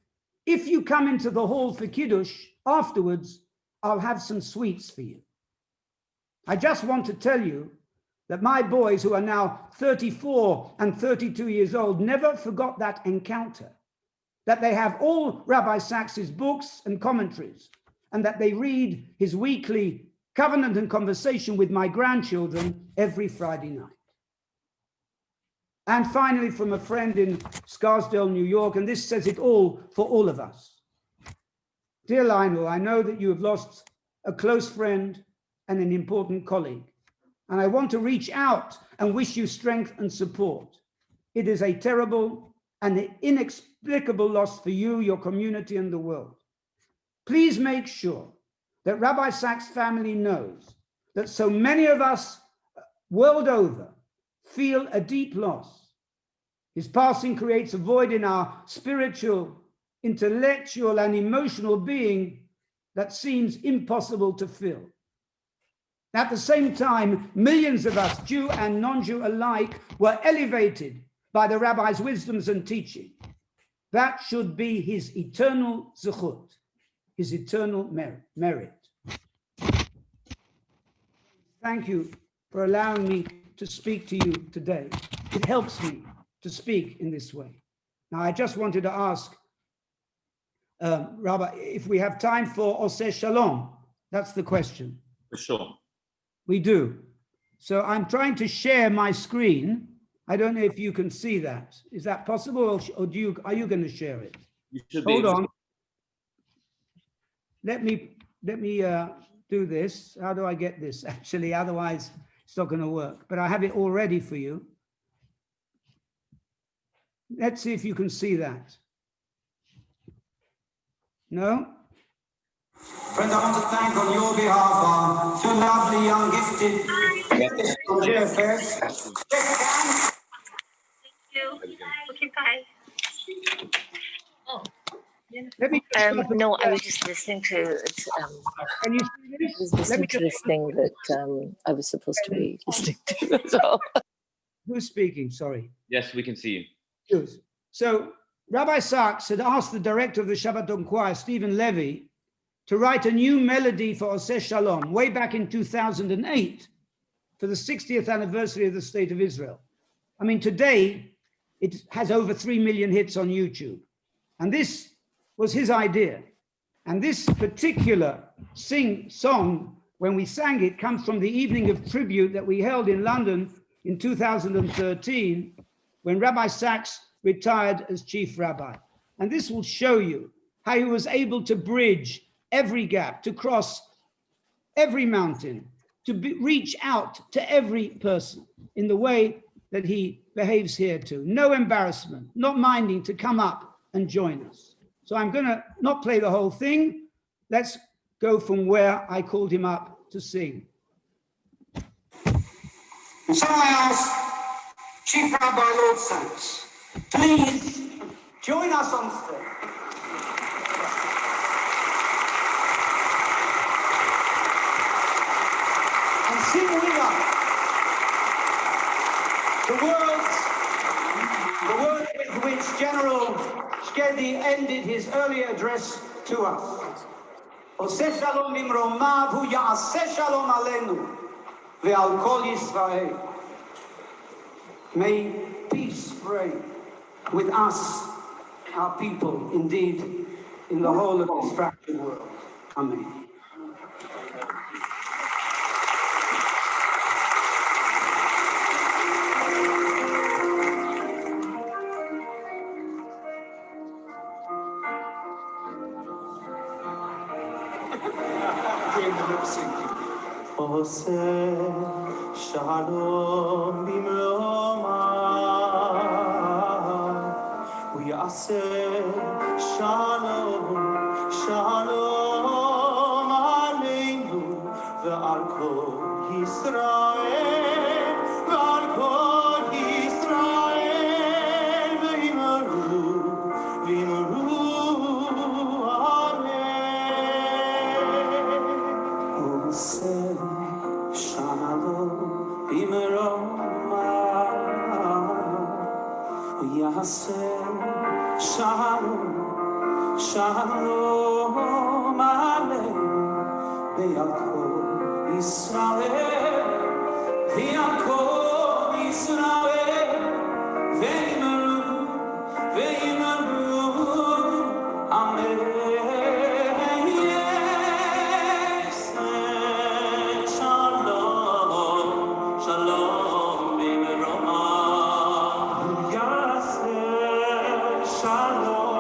if you come into the hall for Kiddush afterwards, I'll have some sweets for you. I just want to tell you that my boys, who are now 34 and 32 years old, never forgot that encounter, that they have all Rabbi Sachs's books and commentaries, and that they read his weekly Covenant and Conversation with my grandchildren every Friday night. And finally, from a friend in Scarsdale, New York, and this says it all for all of us. Dear Lionel, I know that you have lost a close friend and an important colleague, and I want to reach out and wish you strength and support. It is a terrible and inexplicable loss for you, your community, and the world. Please make sure that Rabbi Sachs' family knows that so many of us world over feel a deep loss. His passing creates a void in our spiritual, intellectual, and emotional being that seems impossible to fill. At the same time, millions of us, Jew and non-Jew alike, were elevated by the rabbi's wisdoms and teaching. That should be his eternal zechut, his eternal merit. Thank you for allowing me to speak to you today. It helps me to speak in this way. Now, I just wanted to ask, Rabbi, if we have time for Oseh Shalom. That's the question. For sure. We do. So I'm trying to share my screen. I don't know if you can see that. Is that possible, or are you going to share it? You should Hold on. Let me do this. How do I get this? Actually, otherwise it's not going to work. But I have it all ready for you. Let's see if you can see that. No? Friend, I want to thank on your behalf our two lovely young gifted affairs. Okay, bye. Let me No, I was just listening to it. Can you see I this? was Let listening me to just, this thing that I was supposed to be listening to. That's all. who's speaking? Sorry. Yes, we can see you. Good. So Rabbi Sachs had asked the director of the Shabbaton Choir, Stephen Levy, to write a new melody for Oseh Shalom way back in 2008 for the 60th anniversary of the State of Israel. I mean, today it has over 3 million hits on YouTube. And this was his idea. And this particular song, when we sang it, comes from the evening of tribute that we held in London in 2013, when Rabbi Sachs retired as chief rabbi. And this will show you how he was able to bridge every gap, to cross every mountain, to reach out to every person in the way that he behaves here too. No embarrassment, not minding to come up and join us. So I'm going to not play the whole thing. Let's go from where I called him up to sing. And so I ask Chief Rabbi Lord Sachs, please join us on stage. And sing with us the words with which General Shkedi ended his earlier address to us. Oseh shalom imromav hu ya'aseh shalom aleinu ve'al kol Yisrael. May peace reign with us, our people, indeed, in the whole of this fractured world. Amen. Oseh shalom b'mromav u'yaseh shalom shalom aleinu ve'al kol Yisrael ve'al kol Yisrael ve'yimaru amen. Oseh shalom b'mromav u'yaseh shalom shalom aleinu ve'al kol Yisrael ve'al kol Yisrael ve'yimaru amen. Shalom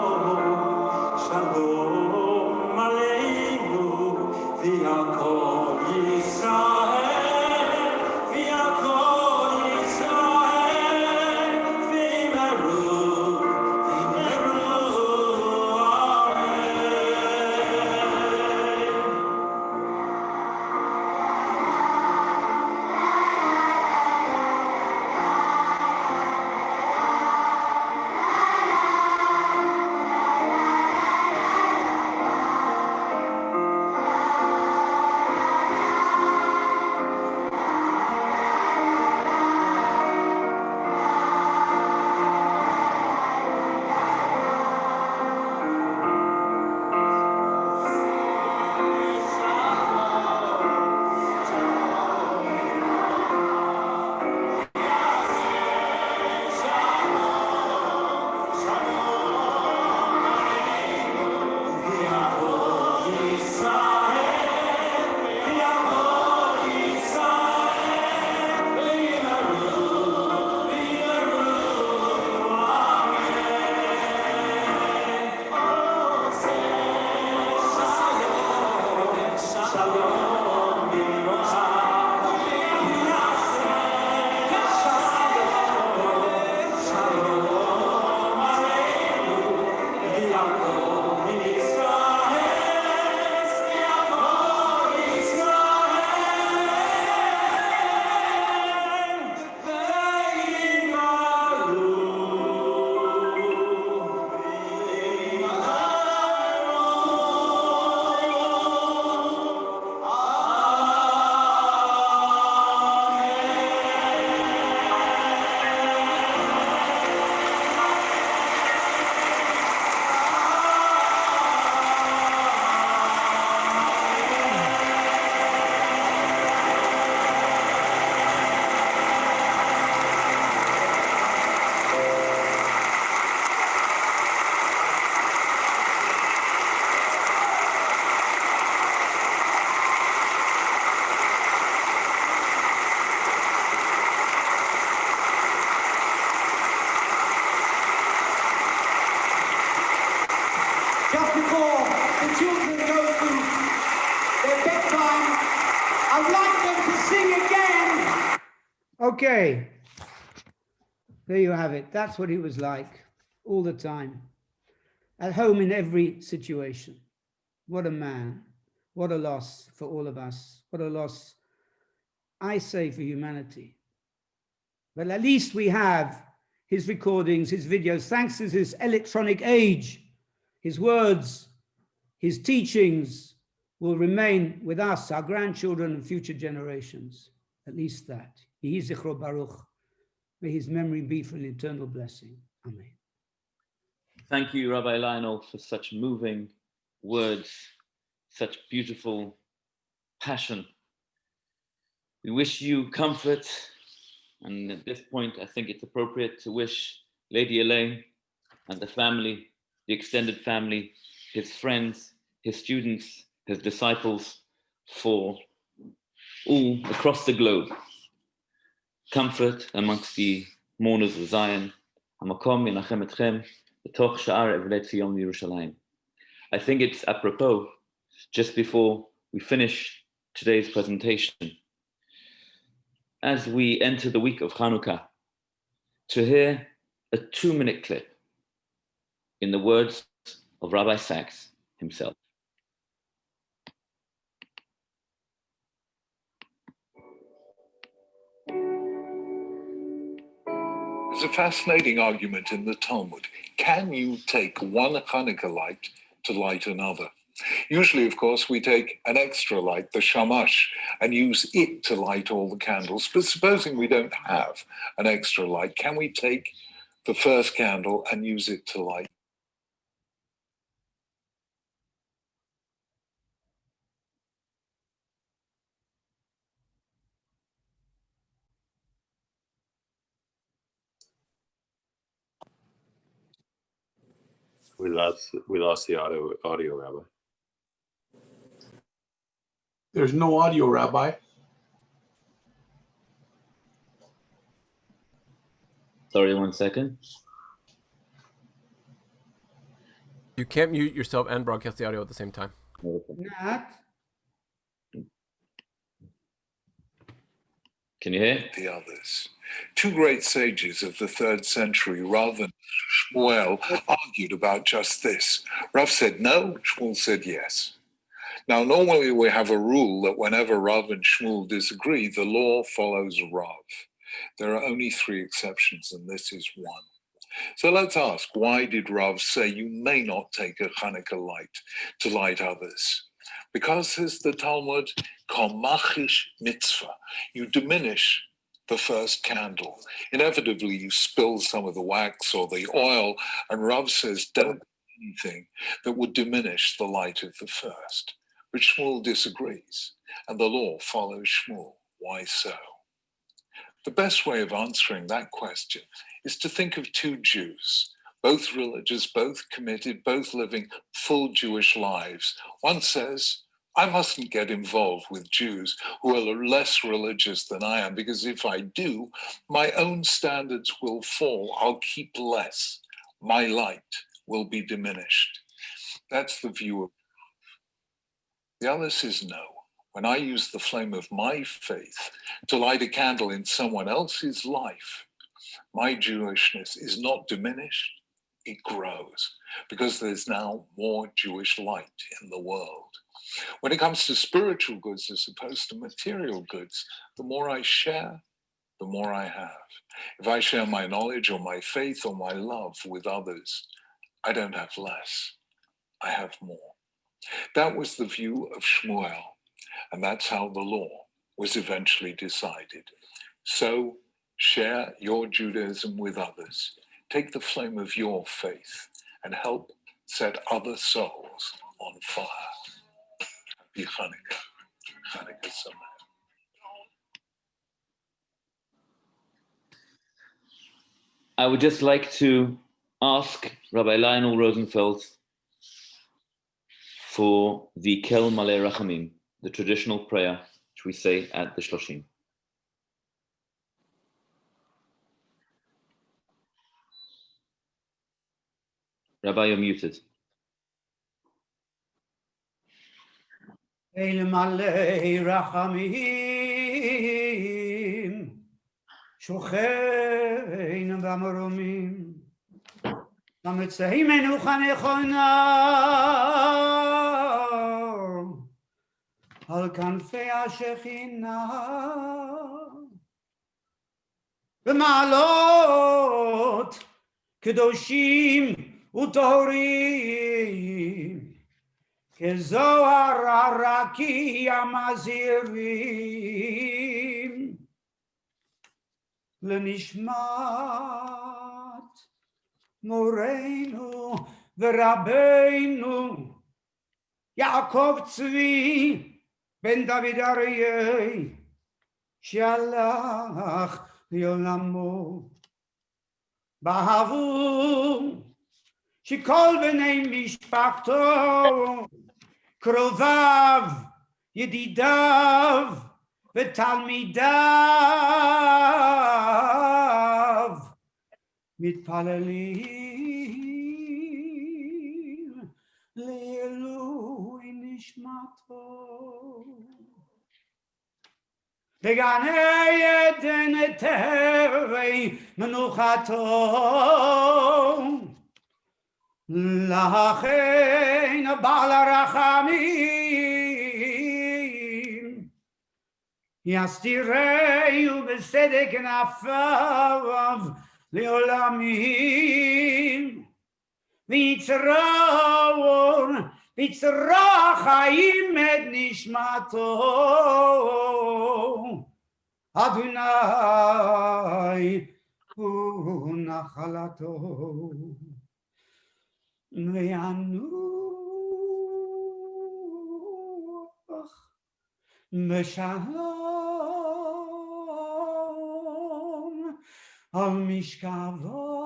Okay. There you have it. That's what he was like all the time. At home in every situation. What a man. What a loss for all of us. What a loss, I say, for humanity. But at least we have his recordings, his videos, thanks to this electronic age. His words, his teachings will remain with us, our grandchildren and future generations. At least that. Yehi zichro baruch. May his memory be for an eternal blessing. Amen. Thank you, Rabbi Lionel, for such moving words, such beautiful passion. We wish you comfort, and at this point, I think it's appropriate to wish Lady Elaine and the family, the extended family, his friends, his students, his disciples, for all across the globe, comfort amongst the mourners of Zion. Hamakom yinachem etchem b'toch sha'ar evlei Tzion Yerushalayim. I think it's apropos, just before we finish today's presentation, as we enter the week of Hanukkah, to hear a 2-minute clip in the words of Rabbi Sachs himself. There's a fascinating argument in the Talmud. Can you take one Hanukkah light to light another? Usually, of course, we take an extra light, the shamash, and use it to light all the candles. But supposing we don't have an extra light, can we take the first candle and use it to light? We lost the audio, Rabbi. There's no audio, Rabbi. Sorry, 1 second. You can't mute yourself and broadcast the audio at the same time. Nat? Can you hear? The others. Two great sages of the 3rd century, Rav and Shmuel, argued about just this. Rav said no, Shmuel said yes. Now, normally we have a rule that whenever Rav and Shmuel disagree, the law follows Rav. There are only 3 exceptions, and this is one. So let's ask, why did Rav say you may not take a Hanukkah light to light others? Because, says the Talmud, komachish mitzvah, you diminish the first candle. Inevitably, you spill some of the wax or the oil, and Rav says don't do anything that would diminish the light of the first. But Shmuel disagrees, and the law follows Shmuel. Why so? The best way of answering that question is to think of 2 Jews, both religious, both committed, both living full Jewish lives. One says, I mustn't get involved with Jews who are less religious than I am, because if I do, my own standards will fall. I'll keep less. My light will be diminished. That's the view of the other says no. When I use the flame of my faith to light a candle in someone else's life, my Jewishness is not diminished, it grows, because there's now more Jewish light in the world. When it comes to spiritual goods as opposed to material goods, the more I share, the more I have. If I share my knowledge or my faith or my love with others, I don't have less, I have more. That was the view of Shmuel, and that's how the law was eventually decided. So share your Judaism with others. Take the flame of your faith and help set other souls on fire. Happy Hanukkah. Hanukkah Sameach. I would just like to ask Rabbi Lionel Rosenfeld for the Kel Malei Rachamim, the traditional prayer which we say at the Sheloshim. Rabbi, you're muted. Kel Malei Rachamim, שוכן במרומים, למצאים מנוחה נכונה, על כנפי השכינה, במעלות קדושים וטהורים, כזוהר הרקיע מזהירים, לנשמת מורנו ורבנו יעקב צבי בן דוד אריה, שהלך לעולמו. באהבו שכל בני משפחתו, קרוביו, ידידיו ותלמידיו, מתפללים לעילוי נשמתו. בגן עדן תהי מנוחתו, לכן בעל הרחמים יסתירהו בסדק כנפיו לעולמים, ויצרור חיים את נשמתו. אדוני הוא נחלתו, וינוח בשלום על משכבו.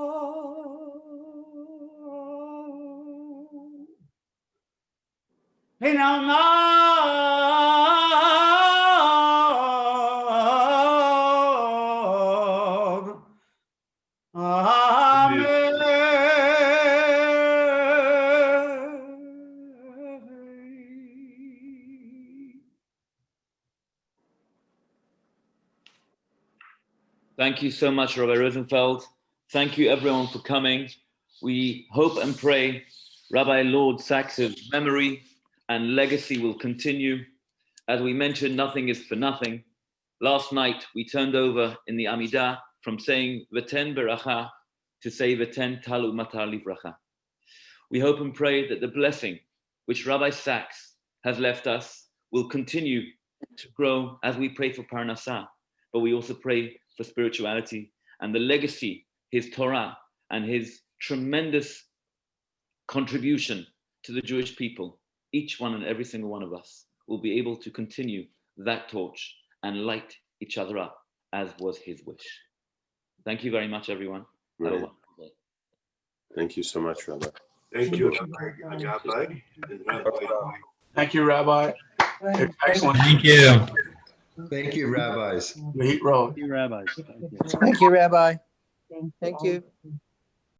Thank you so much, Rabbi Rosenfeld. Thank you everyone for coming. We hope and pray Rabbi Lord Sachs's memory and legacy will continue. As we mentioned, nothing is for nothing. Last night, we turned over in the Amidah from saying V'ten Beracha to say V'ten Talu Matar Livracha. We hope and pray that the blessing which Rabbi Sachs has left us will continue to grow as we pray for Parnassah, but we also pray for spirituality and the legacy, his Torah and his tremendous contribution to the Jewish people. Each one and every single one of us will be able to continue that torch and light each other up as was his wish. Thank you very much, everyone. Have a wonderful day. Thank you so much, Rabbi. Thank you, Rabbi. Thank you, Rabbi. Excellent. Thank you. Thank you, rabbis. The heat roll. Thank you, Rabbi. Thank you.